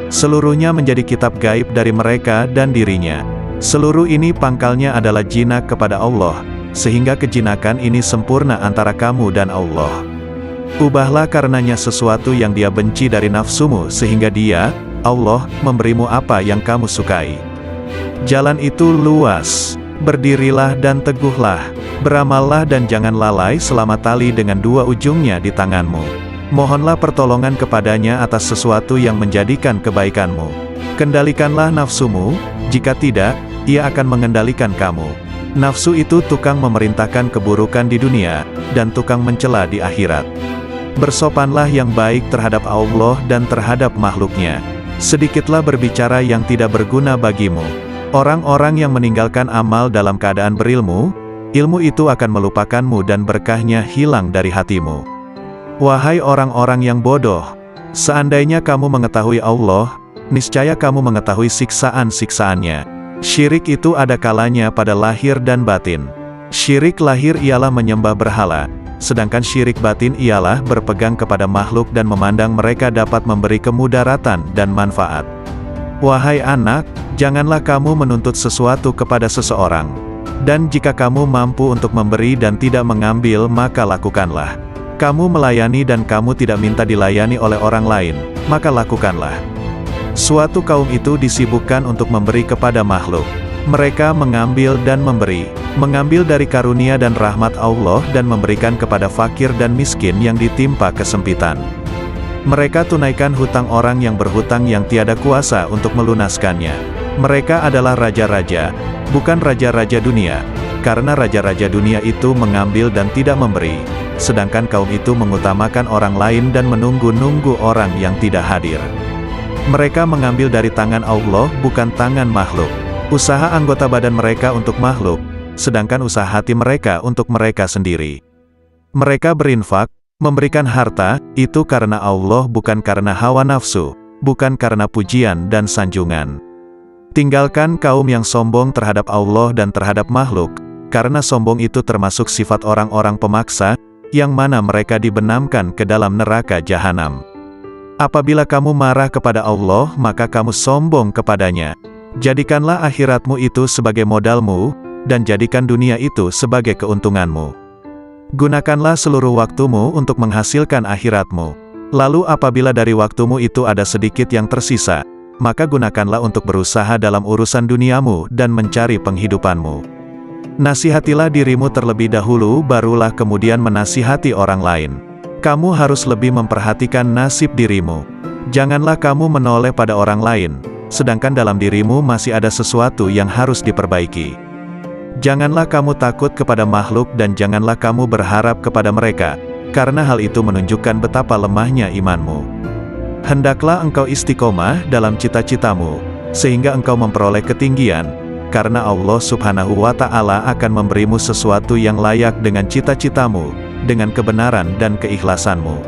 Seluruhnya menjadi kitab gaib dari mereka dan dirinya. Seluruh ini pangkalnya adalah jinak kepada Allah, sehingga kejinakan ini sempurna antara kamu dan Allah. Ubahlah karenanya sesuatu yang dia benci dari nafsumu sehingga dia, Allah, memberimu apa yang kamu sukai. Jalan itu luas. Berdirilah dan teguhlah. Beramallah dan jangan lalai selama tali dengan dua ujungnya di tanganmu. Mohonlah pertolongan kepadanya atas sesuatu yang menjadikan kebaikanmu. Kendalikanlah nafsumu, jika tidak, ia akan mengendalikan kamu. Nafsu itu tukang memerintahkan keburukan di dunia, dan tukang mencela di akhirat. Bersopanlah yang baik terhadap Allah dan terhadap makhluknya. Sedikitlah berbicara yang tidak berguna bagimu. Orang-orang yang meninggalkan amal dalam keadaan berilmu, ilmu itu akan melupakanmu dan berkahnya hilang dari hatimu. Wahai orang-orang yang bodoh, seandainya kamu mengetahui Allah, niscaya kamu mengetahui siksaan-siksaannya. Syirik itu ada kalanya pada lahir dan batin. Syirik lahir ialah menyembah berhala, sedangkan syirik batin ialah berpegang kepada makhluk dan memandang mereka dapat memberi kemudaratan dan manfaat. Wahai anak, janganlah kamu menuntut sesuatu kepada seseorang. Dan jika kamu mampu untuk memberi dan tidak mengambil, maka lakukanlah. Kamu melayani dan kamu tidak minta dilayani oleh orang lain, maka lakukanlah. Suatu kaum itu disibukkan untuk memberi kepada makhluk. Mereka mengambil dan memberi, mengambil dari karunia dan rahmat Allah dan memberikan kepada fakir dan miskin yang ditimpa kesempitan. Mereka tunaikan hutang orang yang berhutang yang tiada kuasa untuk melunaskannya. Mereka adalah raja-raja, bukan raja-raja dunia, karena raja-raja dunia itu mengambil dan tidak memberi, sedangkan kaum itu mengutamakan orang lain dan menunggu-nunggu orang yang tidak hadir. Mereka mengambil dari tangan Allah bukan tangan makhluk. Usaha anggota badan mereka untuk makhluk, sedangkan usaha hati mereka untuk mereka sendiri. Mereka berinfak, memberikan harta, itu karena Allah bukan karena hawa nafsu, bukan karena pujian dan sanjungan. Tinggalkan kaum yang sombong terhadap Allah dan terhadap makhluk, karena sombong itu termasuk sifat orang-orang pemaksa, yang mana mereka dibenamkan ke dalam neraka jahanam. Apabila kamu marah kepada Allah, maka kamu sombong kepadanya. Jadikanlah akhiratmu itu sebagai modalmu, dan jadikan dunia itu sebagai keuntunganmu. Gunakanlah seluruh waktumu untuk menghasilkan akhiratmu. Lalu apabila dari waktumu itu ada sedikit yang tersisa, maka gunakanlah untuk berusaha dalam urusan duniamu dan mencari penghidupanmu. Nasihatilah dirimu terlebih dahulu, barulah kemudian menasihati orang lain. Kamu harus lebih memperhatikan nasib dirimu. Janganlah kamu menoleh pada orang lain, sedangkan dalam dirimu masih ada sesuatu yang harus diperbaiki. Janganlah kamu takut kepada makhluk dan janganlah kamu berharap kepada mereka, karena hal itu menunjukkan betapa lemahnya imanmu. Hendaklah engkau istiqomah dalam cita-citamu, sehingga engkau memperoleh ketinggian, karena Allah Subhanahu wa Ta'ala akan memberimu sesuatu yang layak dengan cita-citamu, dengan kebenaran dan keikhlasanmu.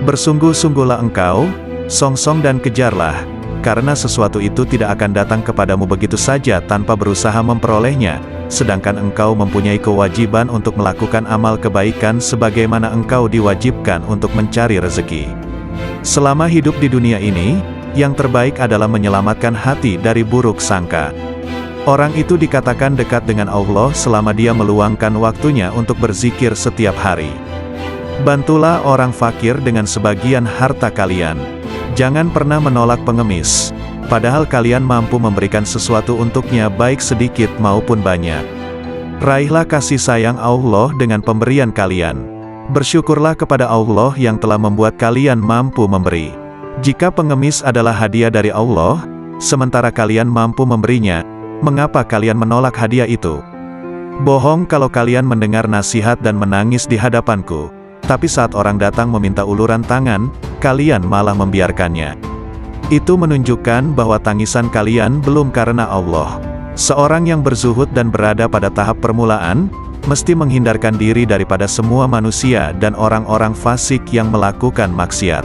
Bersungguh-sungguhlah engkau, songsong dan kejarlah, karena sesuatu itu tidak akan datang kepadamu begitu saja tanpa berusaha memperolehnya, sedangkan engkau mempunyai kewajiban untuk melakukan amal kebaikan sebagaimana engkau diwajibkan untuk mencari rezeki. Selama hidup di dunia ini, yang terbaik adalah menyelamatkan hati dari buruk sangka. Orang itu dikatakan dekat dengan Allah selama dia meluangkan waktunya untuk berzikir setiap hari. Bantulah orang fakir dengan sebagian harta kalian. Jangan pernah menolak pengemis, padahal kalian mampu memberikan sesuatu untuknya baik sedikit maupun banyak. Raihlah kasih sayang Allah dengan pemberian kalian. Bersyukurlah kepada Allah yang telah membuat kalian mampu memberi. Jika pengemis adalah hadiah dari Allah, sementara kalian mampu memberinya, mengapa kalian menolak hadiah itu? Bohong kalau kalian mendengar nasihat dan menangis di hadapanku, tapi saat orang datang meminta uluran tangan, kalian malah membiarkannya. Itu menunjukkan bahwa tangisan kalian belum karena Allah. Seorang yang berzuhud dan berada pada tahap permulaan, mesti menghindarkan diri daripada semua manusia dan orang-orang fasik yang melakukan maksiat.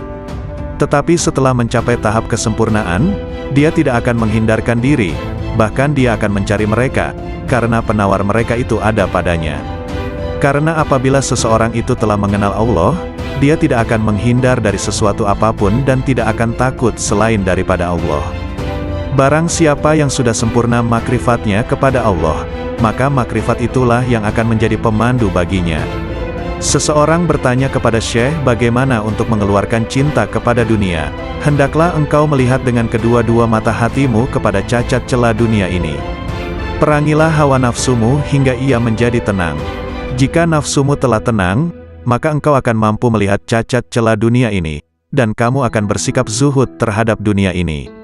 Tetapi setelah mencapai tahap kesempurnaan, dia tidak akan menghindarkan diri, bahkan dia akan mencari mereka, karena penawar mereka itu ada padanya. Karena apabila seseorang itu telah mengenal Allah, dia tidak akan menghindar dari sesuatu apapun dan tidak akan takut selain daripada Allah. Barang siapa yang sudah sempurna makrifatnya kepada Allah, maka makrifat itulah yang akan menjadi pemandu baginya. Seseorang bertanya kepada Syekh bagaimana untuk mengeluarkan cinta kepada dunia. Hendaklah engkau melihat dengan kedua-dua mata hatimu kepada cacat celah dunia ini. Perangilah hawa nafsumu hingga ia menjadi tenang. Jika nafsumu telah tenang, maka engkau akan mampu melihat cacat celah dunia ini, dan kamu akan bersikap zuhud terhadap dunia ini.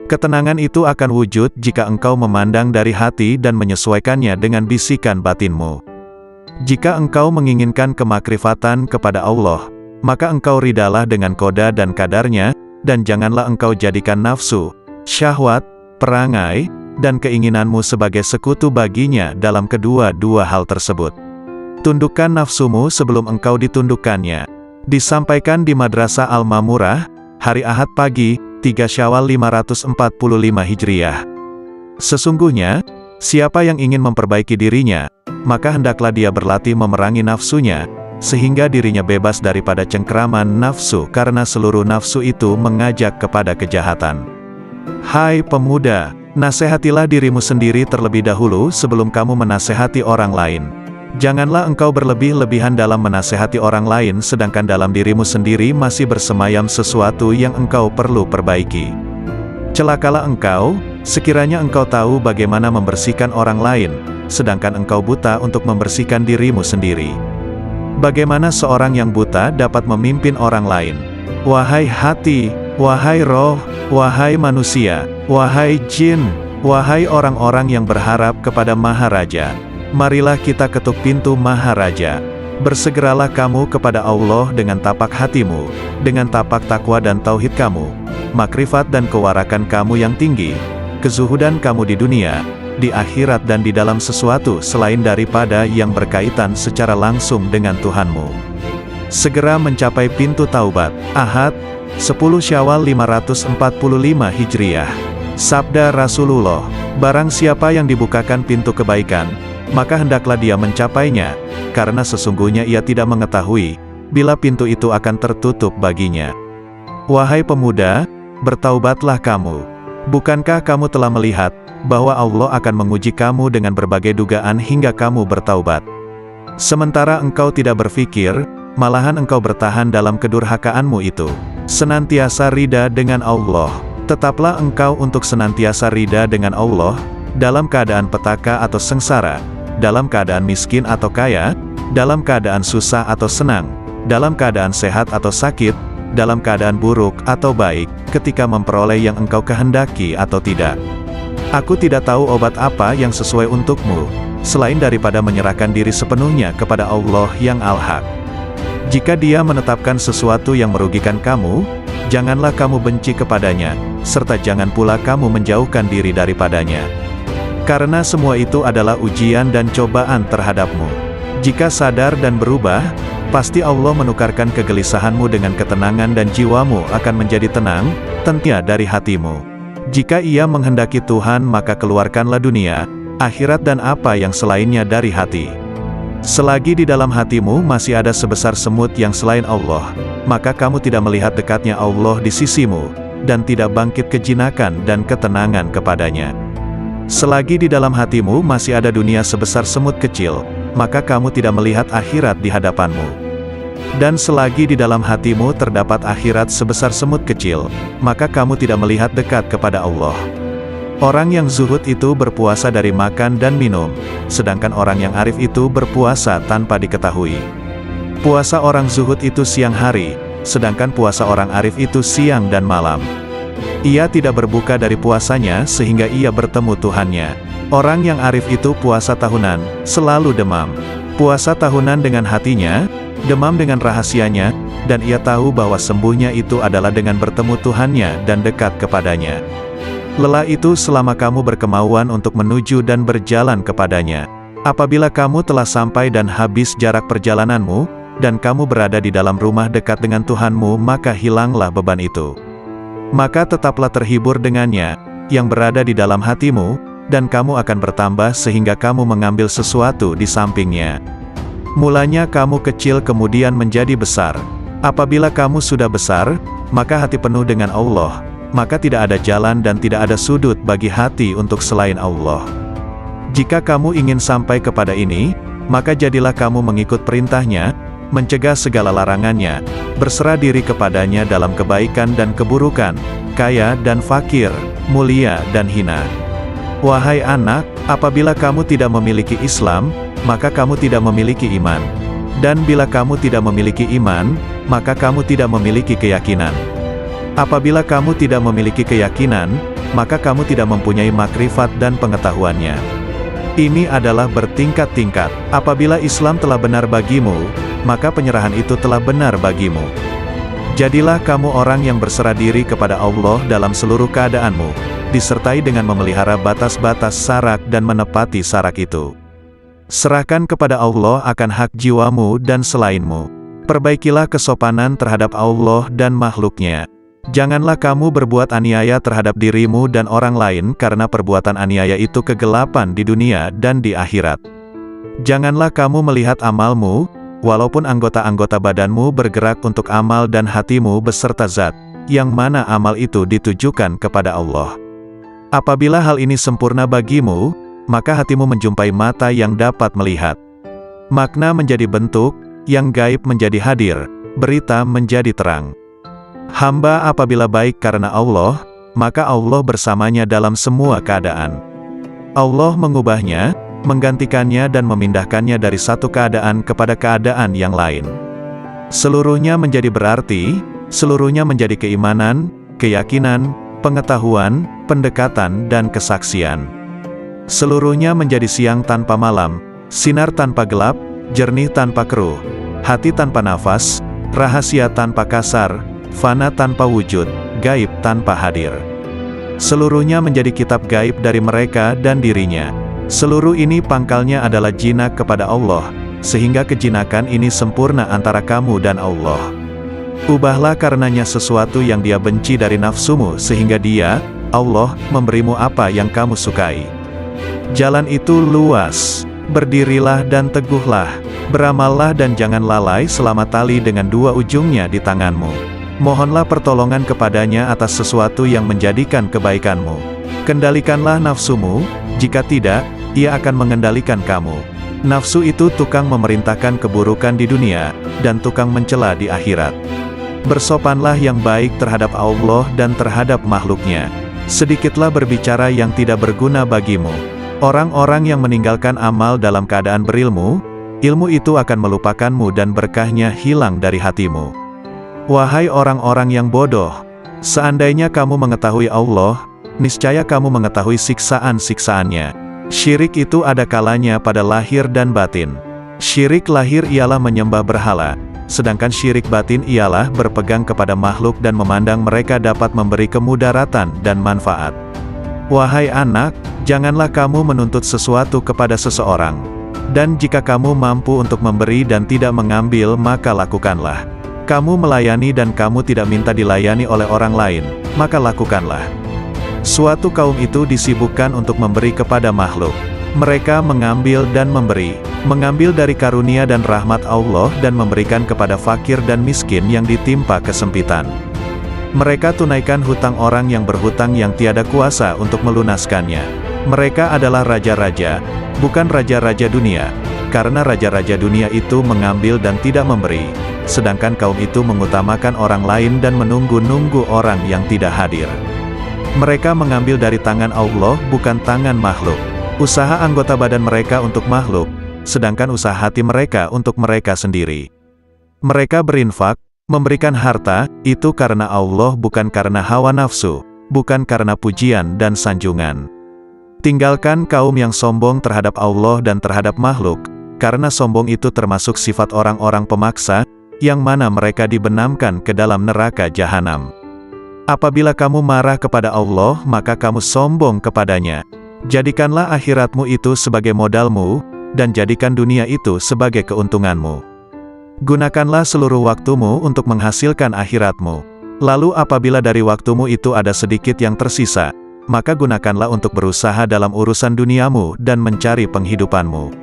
Ketenangan itu akan wujud jika engkau memandang dari hati dan menyesuaikannya dengan bisikan batinmu. Jika engkau menginginkan kemakrifatan kepada Allah, maka engkau ridalah dengan koda dan kadarnya, dan janganlah engkau jadikan nafsu, syahwat, perangai, dan keinginanmu sebagai sekutu baginya dalam kedua-dua hal tersebut. Tundukkan nafsumu sebelum engkau ditundukkannya. Disampaikan di Madrasah Al-Mamurah, hari Ahad pagi, 3 Syawal 545 Hijriah. Sesungguhnya, siapa yang ingin memperbaiki dirinya, maka hendaklah dia berlatih memerangi nafsunya, sehingga dirinya bebas daripada cengkeraman nafsu karena seluruh nafsu itu mengajak kepada kejahatan. Hai pemuda, nasihatilah dirimu sendiri terlebih dahulu sebelum kamu menasihati orang lain. Janganlah engkau berlebih-lebihan dalam menasehati orang lain sedangkan dalam dirimu sendiri masih bersemayam sesuatu yang engkau perlu perbaiki. Celakalah engkau, sekiranya engkau tahu bagaimana membersihkan orang lain, sedangkan engkau buta untuk membersihkan dirimu sendiri. Bagaimana seorang yang buta dapat memimpin orang lain? Wahai hati, wahai roh, wahai manusia, wahai jin, wahai orang-orang yang berharap kepada Maharaja, marilah kita ketuk pintu Maharaja. Bersegeralah kamu kepada Allah dengan tapak hatimu, dengan tapak takwa dan tauhid kamu, makrifat dan kewarakan kamu yang tinggi, kezuhudan kamu di dunia, di akhirat dan di dalam sesuatu selain daripada yang berkaitan secara langsung dengan Tuhanmu. Segera mencapai pintu taubat. Ahad, 10 Syawal 545 Hijriah. Sabda Rasulullah, barang siapa yang dibukakan pintu kebaikan, maka hendaklah dia mencapainya, karena sesungguhnya ia tidak mengetahui, bila pintu itu akan tertutup baginya. Wahai pemuda, bertaubatlah kamu. Bukankah kamu telah melihat, bahwa Allah akan menguji kamu dengan berbagai dugaan hingga kamu bertaubat? Sementara engkau tidak berpikir, malahan engkau bertahan dalam kedurhakaanmu itu. Senantiasa rida dengan Allah. Tetaplah engkau untuk senantiasa rida dengan Allah, dalam keadaan petaka atau sengsara, dalam keadaan miskin atau kaya, dalam keadaan susah atau senang, dalam keadaan sehat atau sakit, dalam keadaan buruk atau baik, ketika memperoleh yang engkau kehendaki atau tidak. Aku tidak tahu obat apa yang sesuai untukmu, selain daripada menyerahkan diri sepenuhnya kepada Allah yang Al-Haq. Jika Dia menetapkan sesuatu yang merugikan kamu, janganlah kamu benci kepadanya, serta jangan pula kamu menjauhkan diri daripadanya. Karena semua itu adalah ujian dan cobaan terhadapmu. Jika sadar dan berubah, pasti Allah menukarkan kegelisahanmu dengan ketenangan dan jiwamu akan menjadi tenang, tentunya dari hatimu. Jika ia menghendaki Tuhan maka keluarkanlah dunia, akhirat dan apa yang selainnya dari hati. Selagi di dalam hatimu masih ada sebesar semut yang selain Allah, maka kamu tidak melihat dekatnya Allah di sisimu, dan tidak bangkit kejinakan dan ketenangan kepadanya. Selagi di dalam hatimu masih ada dunia sebesar semut kecil, maka kamu tidak melihat akhirat di hadapanmu. Dan selagi di dalam hatimu terdapat akhirat sebesar semut kecil, maka kamu tidak melihat dekat kepada Allah. Orang yang zuhud itu berpuasa dari makan dan minum, sedangkan orang yang arif itu berpuasa tanpa diketahui. Puasa orang zuhud itu siang hari, sedangkan puasa orang arif itu siang dan malam. Ia tidak berbuka dari puasanya sehingga ia bertemu Tuhannya. Orang yang arif itu puasa tahunan, selalu demam. Puasa tahunan dengan hatinya, demam dengan rahasianya, dan ia tahu bahwa sembuhnya itu adalah dengan bertemu Tuhannya dan dekat kepadanya. Lelah itu selama kamu berkemauan untuk menuju dan berjalan kepadanya. Apabila kamu telah sampai dan habis jarak perjalananmu, dan kamu berada di dalam rumah dekat dengan Tuhanmu, maka hilanglah beban itu. Maka tetaplah terhibur dengannya, yang berada di dalam hatimu, dan kamu akan bertambah sehingga kamu mengambil sesuatu di sampingnya. Mulanya kamu kecil kemudian menjadi besar. Apabila kamu sudah besar, maka hati penuh dengan Allah, maka tidak ada jalan dan tidak ada sudut bagi hati untuk selain Allah. Jika kamu ingin sampai kepada ini, maka jadilah kamu mengikut perintahnya, mencegah segala larangannya, berserah diri kepadanya dalam kebaikan dan keburukan, kaya dan fakir, mulia dan hina. Wahai anak, apabila kamu tidak memiliki Islam, maka kamu tidak memiliki iman. Dan bila kamu tidak memiliki iman, maka kamu tidak memiliki keyakinan. Apabila kamu tidak memiliki keyakinan, maka kamu tidak mempunyai makrifat dan pengetahuannya. Ini adalah bertingkat-tingkat. Apabila Islam telah benar bagimu, maka penyerahan itu telah benar bagimu. Jadilah kamu orang yang berserah diri kepada Allah dalam seluruh keadaanmu, disertai dengan memelihara batas-batas syarak dan menepati syarak itu. Serahkan kepada Allah akan hak jiwamu dan selainmu. Perbaikilah kesopanan terhadap Allah dan makhluknya. Janganlah kamu berbuat aniaya terhadap dirimu dan orang lain karena perbuatan aniaya itu kegelapan di dunia dan di akhirat. Janganlah kamu melihat amalmu, walaupun anggota-anggota badanmu bergerak untuk amal dan hatimu beserta zat, yang mana amal itu ditujukan kepada Allah. Apabila hal ini sempurna bagimu, maka hatimu menjumpai mata yang dapat melihat. Makna menjadi bentuk, yang gaib menjadi hadir, berita menjadi terang. Hamba apabila baik karena Allah, maka Allah bersamanya dalam semua keadaan. Allah mengubahnya, menggantikannya dan memindahkannya dari satu keadaan kepada keadaan yang lain. Seluruhnya menjadi berarti, seluruhnya menjadi keimanan, keyakinan, pengetahuan, pendekatan dan kesaksian. Seluruhnya menjadi siang tanpa malam, sinar tanpa gelap, jernih tanpa keruh, hati tanpa nafas, rahasia tanpa kasar, fana tanpa wujud, gaib tanpa hadir. Seluruhnya menjadi kitab gaib dari mereka dan dirinya. Seluruh ini pangkalnya adalah jinak kepada Allah, sehingga kejinakan ini sempurna antara kamu dan Allah. Ubahlah karenanya sesuatu yang dia benci dari nafsumu sehingga dia, Allah, memberimu apa yang kamu sukai. Jalan itu luas. Berdirilah dan teguhlah. Beramallah dan jangan lalai selama tali dengan dua ujungnya di tanganmu. Mohonlah pertolongan kepadanya atas sesuatu yang menjadikan kebaikanmu. Kendalikanlah nafsumu, jika tidak, ia akan mengendalikan kamu. Nafsu itu tukang memerintahkan keburukan di dunia, dan tukang mencela di akhirat. Bersopanlah yang baik terhadap Allah dan terhadap makhluknya. Sedikitlah berbicara yang tidak berguna bagimu. Orang-orang yang meninggalkan amal dalam keadaan berilmu, ilmu itu akan melupakanmu dan berkahnya hilang dari hatimu. Wahai orang-orang yang bodoh, seandainya kamu mengetahui Allah, niscaya kamu mengetahui siksaan-siksaannya. Syirik itu ada kalanya pada lahir dan batin. Syirik lahir ialah menyembah berhala, sedangkan syirik batin ialah berpegang kepada makhluk dan memandang mereka dapat memberi kemudaratan dan manfaat. Wahai anak, janganlah kamu menuntut sesuatu kepada seseorang. Dan jika kamu mampu untuk memberi dan tidak mengambil, maka lakukanlah. Kamu melayani dan kamu tidak minta dilayani oleh orang lain, maka lakukanlah. Suatu kaum itu disibukkan untuk memberi kepada makhluk. Mereka mengambil dan memberi, mengambil dari karunia dan rahmat Allah dan memberikan kepada fakir dan miskin yang ditimpa kesempitan. Mereka tunaikan hutang orang yang berhutang yang tiada kuasa untuk melunaskannya. Mereka adalah raja-raja, bukan raja-raja dunia, karena raja-raja dunia itu mengambil dan tidak memberi, sedangkan kaum itu mengutamakan orang lain dan menunggu-nunggu orang yang tidak hadir. Mereka mengambil dari tangan Allah bukan tangan makhluk. Usaha anggota badan mereka untuk makhluk, sedangkan usaha hati mereka untuk mereka sendiri. Mereka berinfak, memberikan harta, itu karena Allah bukan karena hawa nafsu, bukan karena pujian dan sanjungan. Tinggalkan kaum yang sombong terhadap Allah dan terhadap makhluk, karena sombong itu termasuk sifat orang-orang pemaksa, yang mana mereka dibenamkan ke dalam neraka jahanam. Apabila kamu marah kepada Allah, maka kamu sombong kepadanya. Jadikanlah akhiratmu itu sebagai modalmu, dan jadikan dunia itu sebagai keuntunganmu. Gunakanlah seluruh waktumu untuk menghasilkan akhiratmu. Lalu apabila dari waktumu itu ada sedikit yang tersisa, maka gunakanlah untuk berusaha dalam urusan duniamu dan mencari penghidupanmu.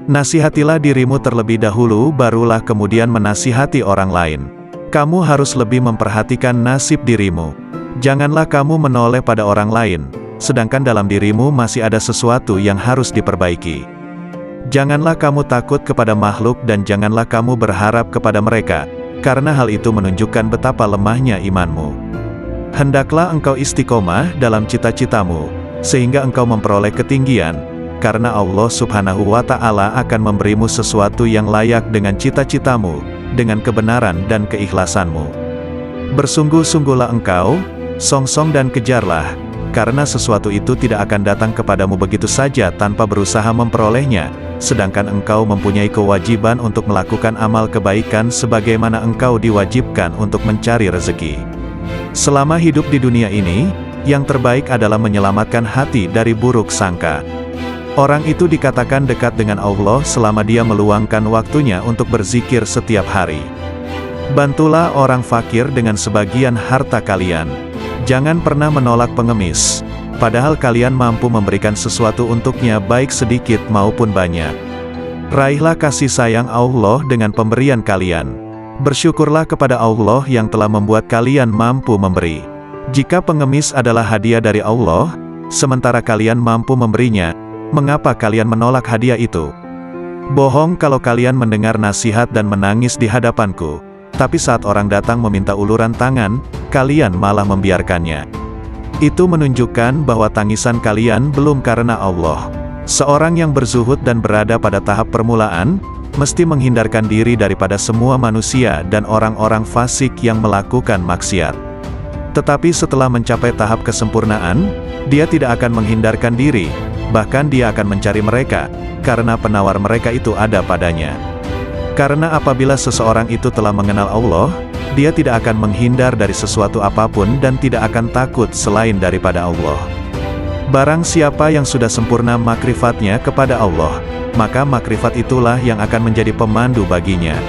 Nasihatilah dirimu terlebih dahulu, barulah kemudian menasihati orang lain. Kamu harus lebih memperhatikan nasib dirimu. Janganlah kamu menoleh pada orang lain, sedangkan dalam dirimu masih ada sesuatu yang harus diperbaiki. Janganlah kamu takut kepada makhluk dan janganlah kamu berharap kepada mereka, karena hal itu menunjukkan betapa lemahnya imanmu. Hendaklah engkau istiqomah dalam cita-citamu, sehingga engkau memperoleh ketinggian, karena Allah Subhanahu wa Ta'ala akan memberimu sesuatu yang layak dengan cita-citamu, dengan kebenaran dan keikhlasanmu. Bersungguh-sungguhlah engkau, songsong dan kejarlah, karena sesuatu itu tidak akan datang kepadamu begitu saja tanpa berusaha memperolehnya, sedangkan engkau mempunyai kewajiban untuk melakukan amal kebaikan sebagaimana engkau diwajibkan untuk mencari rezeki. Selama hidup di dunia ini, yang terbaik adalah menyelamatkan hati dari buruk sangka. Orang itu dikatakan dekat dengan Allah selama dia meluangkan waktunya untuk berzikir setiap hari. Bantulah orang fakir dengan sebagian harta kalian. Jangan pernah menolak pengemis, padahal kalian mampu memberikan sesuatu untuknya baik sedikit maupun banyak. Raihlah kasih sayang Allah dengan pemberian kalian. Bersyukurlah kepada Allah yang telah membuat kalian mampu memberi. Jika pengemis adalah hadiah dari Allah, sementara kalian mampu memberinya, mengapa kalian menolak hadiah itu? Bohong kalau kalian mendengar nasihat dan menangis di hadapanku, tapi saat orang datang meminta uluran tangan, kalian malah membiarkannya. Itu menunjukkan bahwa tangisan kalian belum karena Allah. Seorang yang berzuhud dan berada pada tahap permulaan, mesti menghindarkan diri daripada semua manusia dan orang-orang fasik yang melakukan maksiat. Tetapi setelah mencapai tahap kesempurnaan, dia tidak akan menghindarkan diri, bahkan dia akan mencari mereka, karena penawar mereka itu ada padanya. Karena apabila seseorang itu telah mengenal Allah, dia tidak akan menghindar dari sesuatu apapun dan tidak akan takut selain daripada Allah. Barang siapa yang sudah sempurna makrifatnya kepada Allah, maka makrifat itulah yang akan menjadi pemandu baginya.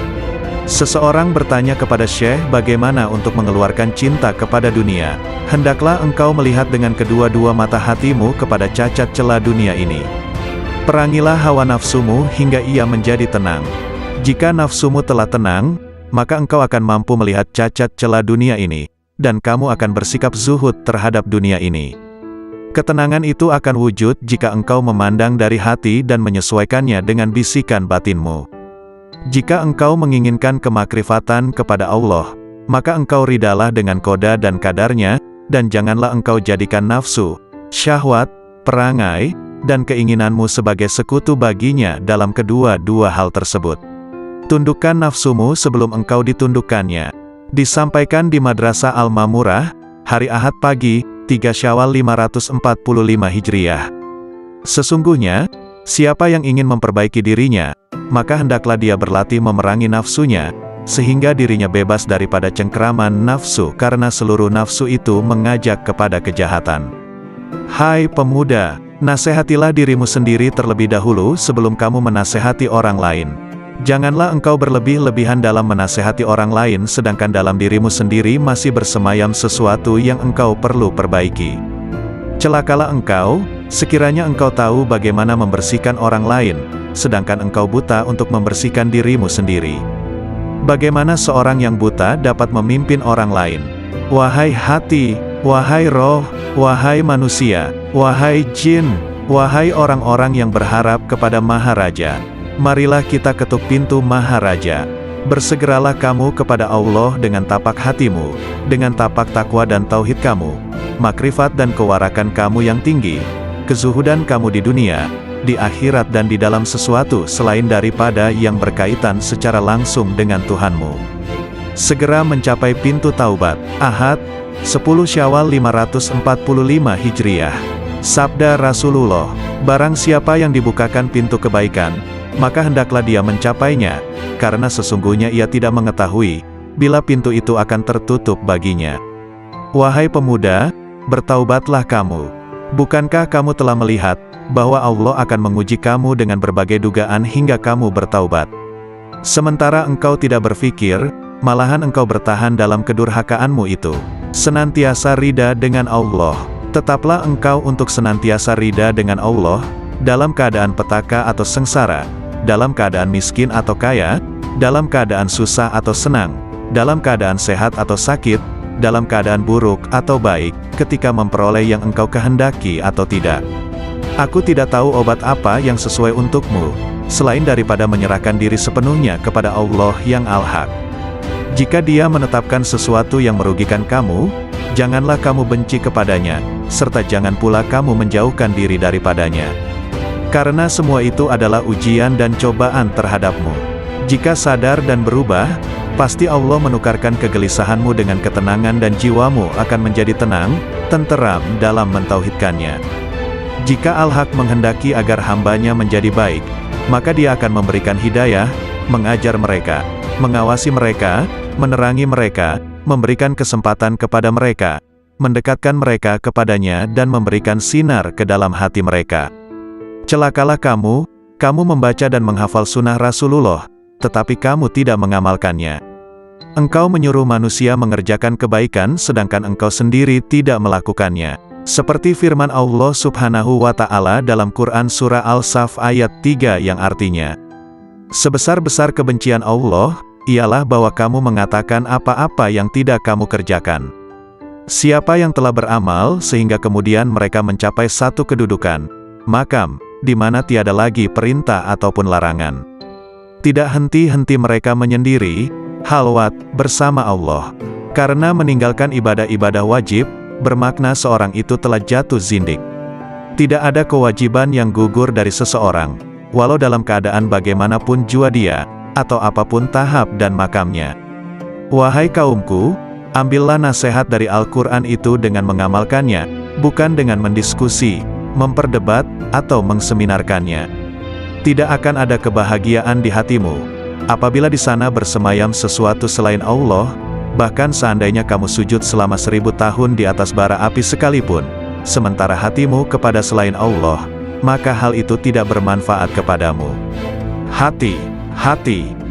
Seseorang bertanya kepada Syekh bagaimana untuk mengeluarkan cinta kepada dunia. Hendaklah engkau melihat dengan kedua-dua mata hatimu kepada cacat celah dunia ini. Perangilah hawa nafsumu hingga ia menjadi tenang. Jika nafsumu telah tenang, maka engkau akan mampu melihat cacat celah dunia ini, dan kamu akan bersikap zuhud terhadap dunia ini. Ketenangan itu akan wujud jika engkau memandang dari hati dan menyesuaikannya dengan bisikan batinmu. Jika engkau menginginkan kemakrifatan kepada Allah, maka engkau ridalah dengan koda dan kadarnya, dan janganlah engkau jadikan nafsu, syahwat, perangai, dan keinginanmu sebagai sekutu baginya dalam kedua-dua hal tersebut. Tundukkan nafsumu sebelum engkau ditundukkannya. Disampaikan di Madrasah Al-Mamurah, hari Ahad pagi, 3 Syawal 545 Hijriah. Sesungguhnya, siapa yang ingin memperbaiki dirinya, maka hendaklah dia berlatih memerangi nafsunya, sehingga dirinya bebas daripada cengkeraman nafsu karena seluruh nafsu itu mengajak kepada kejahatan. Hai pemuda, nasihatilah dirimu sendiri terlebih dahulu sebelum kamu menasihati orang lain. Janganlah engkau berlebih-lebihan dalam menasihati orang lain sedangkan dalam dirimu sendiri masih bersemayam sesuatu yang engkau perlu perbaiki. Celakalah engkau, sekiranya engkau tahu bagaimana membersihkan orang lain, sedangkan engkau buta untuk membersihkan dirimu sendiri. Bagaimana seorang yang buta dapat memimpin orang lain? Wahai hati, wahai roh, wahai manusia, wahai jin, wahai orang-orang yang berharap kepada Maharaja, marilah kita ketuk pintu Maharaja. Bersegeralah kamu kepada Allah dengan tapak hatimu, dengan tapak takwa dan tauhid kamu, makrifat dan kewarakan kamu yang tinggi, kezuhudan kamu di dunia, di akhirat dan di dalam sesuatu selain daripada yang berkaitan secara langsung dengan Tuhanmu. Segera mencapai pintu taubat. Ahad, 10 Syawal 545 Hijriah. Sabda Rasulullah, barang siapa yang dibukakan pintu kebaikan, maka hendaklah dia mencapainya, karena sesungguhnya ia tidak mengetahui, bila pintu itu akan tertutup baginya. Wahai pemuda, bertaubatlah kamu. Bukankah kamu telah melihat bahwa Allah akan menguji kamu dengan berbagai dugaan hingga kamu bertaubat? Sementara engkau tidak berpikir, malahan engkau bertahan dalam kedurhakaanmu itu. Senantiasa rida dengan Allah. Tetaplah engkau untuk senantiasa rida dengan Allah, dalam keadaan petaka atau sengsara, dalam keadaan miskin atau kaya, dalam keadaan susah atau senang, dalam keadaan sehat atau sakit, dalam keadaan buruk atau baik, ketika memperoleh yang engkau kehendaki atau tidak. Aku tidak tahu obat apa yang sesuai untukmu, selain daripada menyerahkan diri sepenuhnya kepada Allah yang Al-Haq. Jika Dia menetapkan sesuatu yang merugikan kamu, janganlah kamu benci kepadanya, serta jangan pula kamu menjauhkan diri daripadanya. Karena semua itu adalah ujian dan cobaan terhadapmu. Jika sadar dan berubah, pasti Allah menukarkan kegelisahanmu dengan ketenangan dan jiwamu akan menjadi tenang, tenteram dalam mentauhidkannya. Jika Al-Haq menghendaki agar hambanya menjadi baik, maka Dia akan memberikan hidayah, mengajar mereka, mengawasi mereka, menerangi mereka, memberikan kesempatan kepada mereka, mendekatkan mereka kepadanya dan memberikan sinar ke dalam hati mereka. Celakalah kamu membaca dan menghafal sunnah Rasulullah, tetapi kamu tidak mengamalkannya. Engkau menyuruh manusia mengerjakan kebaikan sedangkan engkau sendiri tidak melakukannya. Seperti firman Allah Subhanahu wa Ta'ala dalam Quran Surah Al-Saf ayat 3 yang artinya, sebesar-besar kebencian Allah, ialah bahwa kamu mengatakan apa-apa yang tidak kamu kerjakan. Siapa yang telah beramal sehingga kemudian mereka mencapai satu kedudukan, makam, di mana tiada lagi perintah ataupun larangan. Tidak henti-henti mereka menyendiri, halwat, bersama Allah. Karena meninggalkan ibadah-ibadah wajib, bermakna seorang itu telah jatuh zindik. Tidak ada kewajiban yang gugur dari seseorang, walau dalam keadaan bagaimanapun jua dia, atau apapun tahap dan makamnya. Wahai kaumku, ambillah nasihat dari Al-Quran itu dengan mengamalkannya, bukan dengan mendiskusi, memperdebat, atau mengseminarkannya. Tidak akan ada kebahagiaan di hatimu, apabila di sana bersemayam sesuatu selain Allah, bahkan seandainya kamu sujud selama 1000 tahun di atas bara api sekalipun, sementara hatimu kepada selain Allah, maka hal itu tidak bermanfaat kepadamu.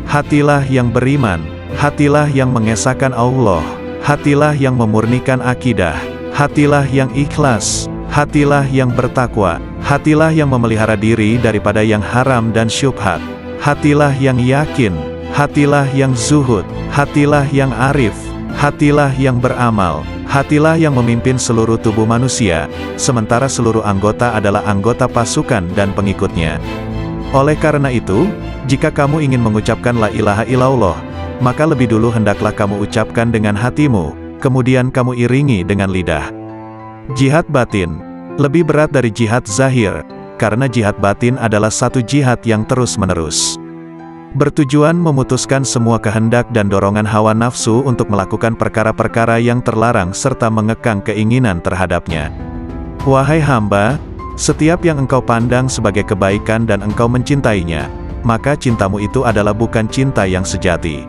Hatilah yang beriman, hatilah yang mengesahkan Allah, hatilah yang memurnikan akidah, hatilah yang ikhlas, hatilah yang bertakwa, hatilah yang memelihara diri daripada yang haram dan syubhat, hatilah yang yakin, hatilah yang zuhud, hatilah yang arif, hatilah yang beramal, hatilah yang memimpin seluruh tubuh manusia, sementara seluruh anggota adalah anggota pasukan dan pengikutnya. Oleh karena itu, jika kamu ingin mengucapkan la ilaha illallah, maka lebih dulu hendaklah kamu ucapkan dengan hatimu, kemudian kamu iringi dengan lidah. Jihad batin lebih berat dari jihad zahir, karena jihad batin adalah satu jihad yang terus-menerus. Bertujuan memutuskan semua kehendak dan dorongan hawa nafsu untuk melakukan perkara-perkara yang terlarang serta mengekang keinginan terhadapnya. Wahai hamba, setiap yang engkau pandang sebagai kebaikan dan engkau mencintainya, maka cintamu itu adalah bukan cinta yang sejati.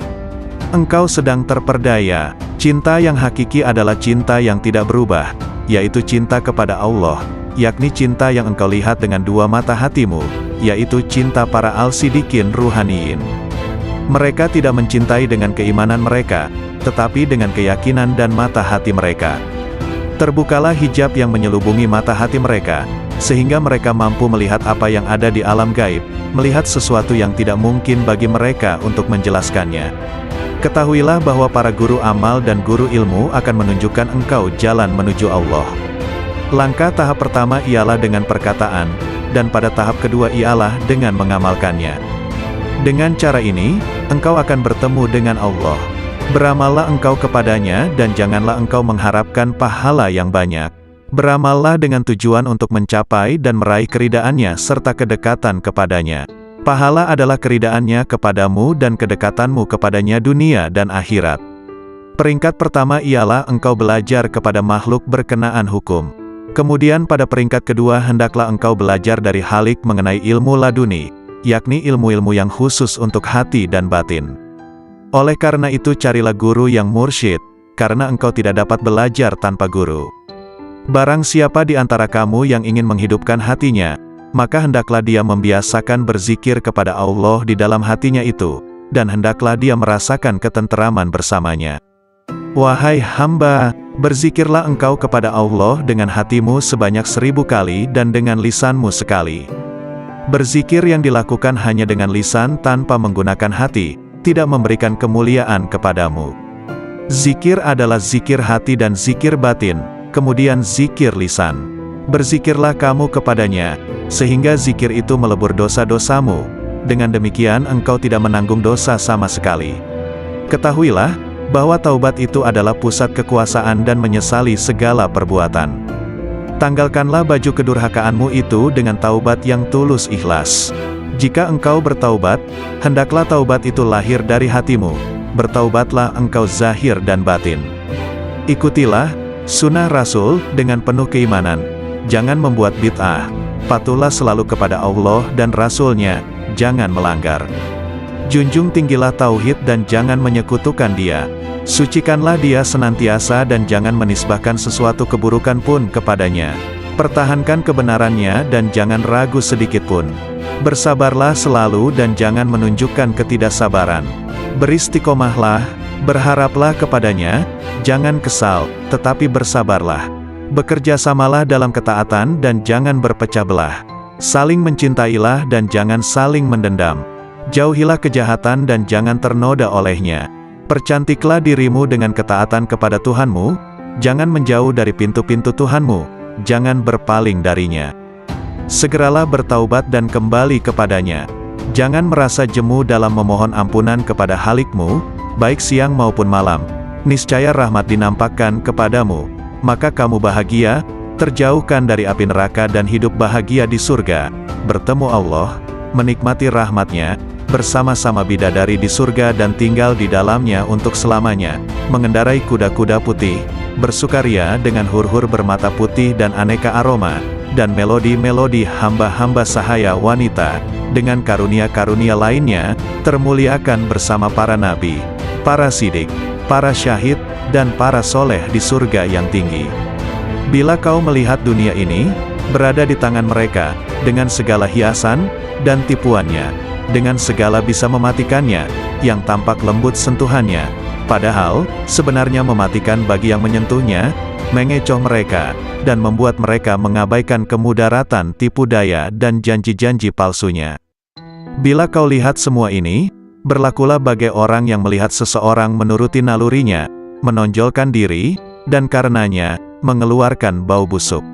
Engkau sedang terperdaya. Cinta yang hakiki adalah cinta yang tidak berubah, yaitu cinta kepada Allah, yakni cinta yang engkau lihat dengan dua mata hatimu, yaitu cinta para al-sidikin ruhaniyin. Mereka tidak mencintai dengan keimanan mereka, tetapi dengan keyakinan dan mata hati mereka. Terbukalah hijab yang menyelubungi mata hati mereka, sehingga mereka mampu melihat apa yang ada di alam gaib, melihat sesuatu yang tidak mungkin bagi mereka untuk menjelaskannya. Ketahuilah bahwa para guru amal dan guru ilmu akan menunjukkan engkau jalan menuju Allah. Langkah tahap pertama ialah dengan perkataan, dan pada tahap kedua ialah dengan mengamalkannya. Dengan cara ini, engkau akan bertemu dengan Allah. Beramallah engkau kepadanya dan janganlah engkau mengharapkan pahala yang banyak. Beramallah dengan tujuan untuk mencapai dan meraih keridaannya serta kedekatan kepadanya. Pahala adalah keridaannya kepadamu dan kedekatanmu kepadanya dunia dan akhirat. Peringkat pertama ialah engkau belajar kepada makhluk berkenaan hukum. Kemudian pada peringkat kedua hendaklah engkau belajar dari Khalik mengenai ilmu laduni, yakni ilmu-ilmu yang khusus untuk hati dan batin. Oleh karena itu carilah guru yang mursyid, karena engkau tidak dapat belajar tanpa guru. Barang siapa di antara kamu yang ingin menghidupkan hatinya, maka hendaklah dia membiasakan berzikir kepada Allah di dalam hatinya itu, dan hendaklah dia merasakan ketenteraman bersamanya. Wahai hamba, berzikirlah engkau kepada Allah dengan hatimu sebanyak 1000 kali dan dengan lisanmu sekali. Berzikir yang dilakukan hanya dengan lisan tanpa menggunakan hati, tidak memberikan kemuliaan kepadamu. Zikir adalah zikir hati dan zikir batin, kemudian zikir lisan. Berzikirlah kamu kepadanya, sehingga zikir itu melebur dosa-dosamu. Dengan demikian engkau tidak menanggung dosa sama sekali. Ketahuilah, bahwa taubat itu adalah pusat kekuasaan dan menyesali segala perbuatan. Tanggalkanlah baju kedurhakaanmu itu dengan taubat yang tulus ikhlas. Jika engkau bertaubat, hendaklah taubat itu lahir dari hatimu. Bertaubatlah engkau zahir dan batin. Ikutilah sunnah Rasul dengan penuh keimanan. Jangan membuat bid'ah. Patuhlah selalu kepada Allah dan Rasul-Nya, jangan melanggar. Junjung tinggilah tauhid dan jangan menyekutukan Dia. Sucikanlah Dia senantiasa dan jangan menisbahkan sesuatu keburukan pun kepadanya. Pertahankan kebenarannya dan jangan ragu sedikit pun. Bersabarlah selalu dan jangan menunjukkan ketidaksabaran. Beristiqomahlah, berharaplah kepadanya, jangan kesal, tetapi bersabarlah. Bekerjasamalah dalam ketaatan dan jangan berpecah belah. Saling mencintailah dan jangan saling mendendam. Jauhilah kejahatan dan jangan ternoda olehnya. Percantiklah dirimu dengan ketaatan kepada Tuhanmu, jangan menjauh dari pintu-pintu Tuhanmu, jangan berpaling darinya. Segeralah bertaubat dan kembali kepadanya. Jangan merasa jemu dalam memohon ampunan kepada Halikmu, baik siang maupun malam. Niscaya rahmat dinampakkan kepadamu. Maka kamu bahagia, terjauhkan dari api neraka dan hidup bahagia di surga, bertemu Allah, menikmati rahmat-Nya, bersama-sama bidadari di surga dan tinggal di dalamnya untuk selamanya, mengendarai kuda-kuda putih, bersukaria dengan hur-hur bermata putih dan aneka aroma, dan melodi-melodi hamba-hamba sahaya wanita, dengan karunia-karunia lainnya, termuliakan bersama para nabi, para sidik, para syahid, dan para soleh di surga yang tinggi. Bila kau melihat dunia ini, berada di tangan mereka, dengan segala hiasan, dan tipuannya, dengan segala bisa mematikannya, yang tampak lembut sentuhannya, padahal, sebenarnya mematikan bagi yang menyentuhnya, mengecoh mereka, dan membuat mereka mengabaikan kemudaratan tipu daya dan janji-janji palsunya. Bila kau lihat semua ini, berlakulah bagai orang yang melihat seseorang menuruti nalurinya, menonjolkan diri, dan karenanya, mengeluarkan bau busuk.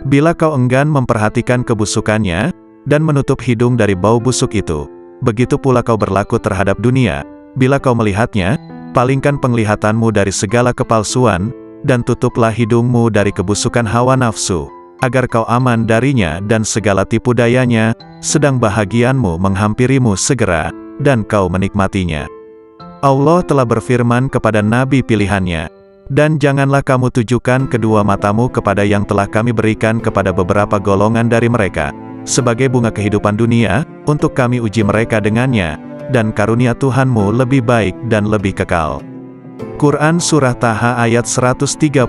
Bila kau enggan memperhatikan kebusukannya, dan menutup hidung dari bau busuk itu, begitu pula kau berlaku terhadap dunia. Bila kau melihatnya, palingkan penglihatanmu dari segala kepalsuan, dan tutuplah hidungmu dari kebusukan hawa nafsu, agar kau aman darinya dan segala tipu dayanya, sedang bahagianmu menghampirimu segera, dan kau menikmatinya. Allah telah berfirman kepada nabi pilihannya, dan janganlah kamu tujukan kedua matamu kepada yang telah kami berikan kepada beberapa golongan dari mereka, sebagai bunga kehidupan dunia, untuk kami uji mereka dengannya, dan karunia Tuhanmu lebih baik dan lebih kekal. Quran Surah Taha ayat 131.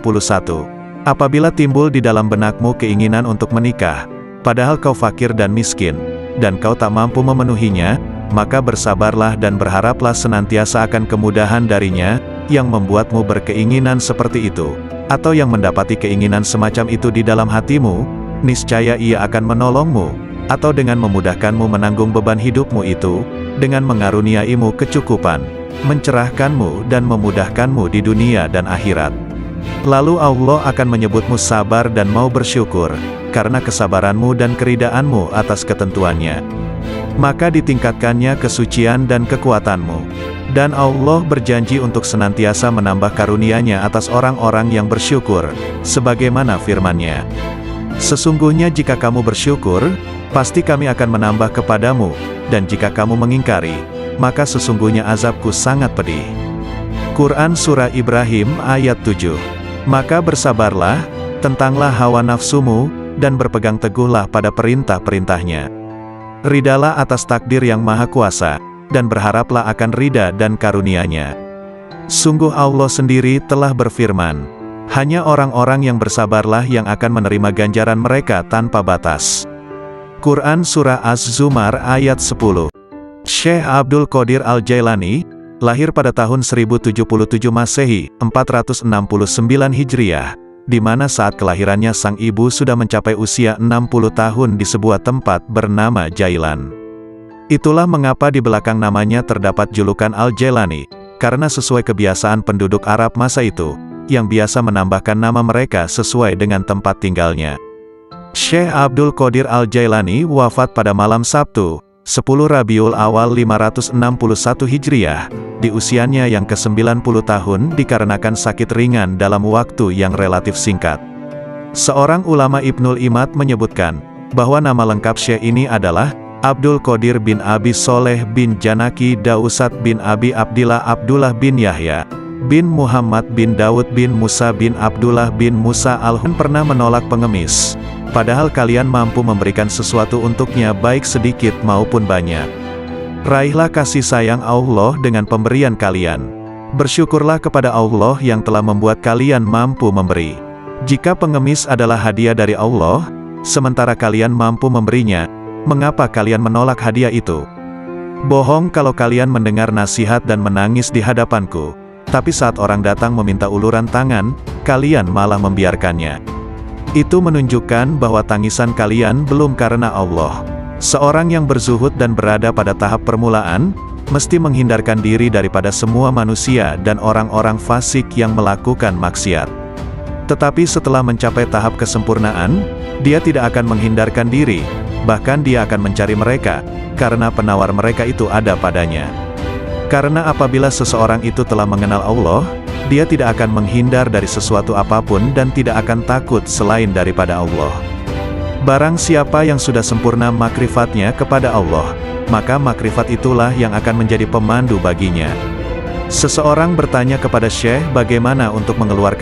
Apabila timbul di dalam benakmu keinginan untuk menikah, padahal kau fakir dan miskin, dan kau tak mampu memenuhinya, maka bersabarlah dan berharaplah senantiasa akan kemudahan darinya, yang membuatmu berkeinginan seperti itu, atau yang mendapati keinginan semacam itu di dalam hatimu, niscaya Ia akan menolongmu, atau dengan memudahkanmu menanggung beban hidupmu itu, dengan mengaruniaimu kecukupan, mencerahkanmu dan memudahkanmu di dunia dan akhirat. Lalu Allah akan menyebutmu sabar dan mau bersyukur, karena kesabaranmu dan keridaanmu atas ketentuannya. Maka ditingkatkannya kesucian dan kekuatanmu. Dan Allah berjanji untuk senantiasa menambah karunia-Nya atas orang-orang yang bersyukur, sebagaimana firman-Nya. Sesungguhnya jika kamu bersyukur, pasti kami akan menambah kepadamu, dan jika kamu mengingkari, maka sesungguhnya azabku sangat pedih. Quran Surah Ibrahim ayat 7. Maka bersabarlah, tentanglah hawa nafsumu, dan berpegang teguhlah pada perintah-perintahnya. Ridalah atas takdir yang maha kuasa, dan berharaplah akan rida dan karunia-Nya. Sungguh Allah sendiri telah berfirman, hanya orang-orang yang bersabarlah yang akan menerima ganjaran mereka tanpa batas. Quran Surah Az-Zumar ayat 10. Syekh Abdul Qadir Al-Jailani, lahir pada tahun 1077 Masehi, 469 Hijriah, di mana saat kelahirannya sang ibu sudah mencapai usia 60 tahun di sebuah tempat bernama Jailan. Itulah mengapa di belakang namanya terdapat julukan Al-Jailani, karena sesuai kebiasaan penduduk Arab masa itu, yang biasa menambahkan nama mereka sesuai dengan tempat tinggalnya. Syekh Abdul Qadir Al-Jailani wafat pada malam Sabtu, 10 Rabiul Awal 561 Hijriah, di usianya yang ke-90 tahun dikarenakan sakit ringan dalam waktu yang relatif singkat. Seorang ulama Ibnul Imad menyebutkan, bahwa nama lengkap Syekh ini adalah Abdul Qadir bin Abi Soleh bin Janaki Dausat bin Abi Abdillah Abdullah bin Yahya bin Muhammad bin Daud bin Musa bin Abdullah bin Musa Al-Hun. Pernah menolak pengemis, padahal kalian mampu memberikan sesuatu untuknya baik sedikit maupun banyak. Raihlah kasih sayang Allah dengan pemberian kalian. Bersyukurlah kepada Allah yang telah membuat kalian mampu memberi. Jika pengemis adalah hadiah dari Allah, sementara kalian mampu memberinya, mengapa kalian menolak hadiah itu? Bohong kalau kalian mendengar nasihat dan menangis di hadapanku, tapi saat orang datang meminta uluran tangan, kalian malah membiarkannya. Itu menunjukkan bahwa tangisan kalian belum karena Allah. Seorang yang berzuhud dan berada pada tahap permulaan, mesti menghindarkan diri daripada semua manusia dan orang-orang fasik yang melakukan maksiat. Tetapi setelah mencapai tahap kesempurnaan, dia tidak akan menghindarkan diri, bahkan dia akan mencari mereka, karena penawar mereka itu ada padanya. Karena apabila seseorang itu telah mengenal Allah, dia tidak akan menghindar dari sesuatu apapun dan tidak akan takut selain daripada Allah. Barang siapa yang sudah sempurna makrifatnya kepada Allah, maka makrifat itulah yang akan menjadi pemandu baginya. Seseorang bertanya kepada Syekh bagaimana untuk mengeluarkan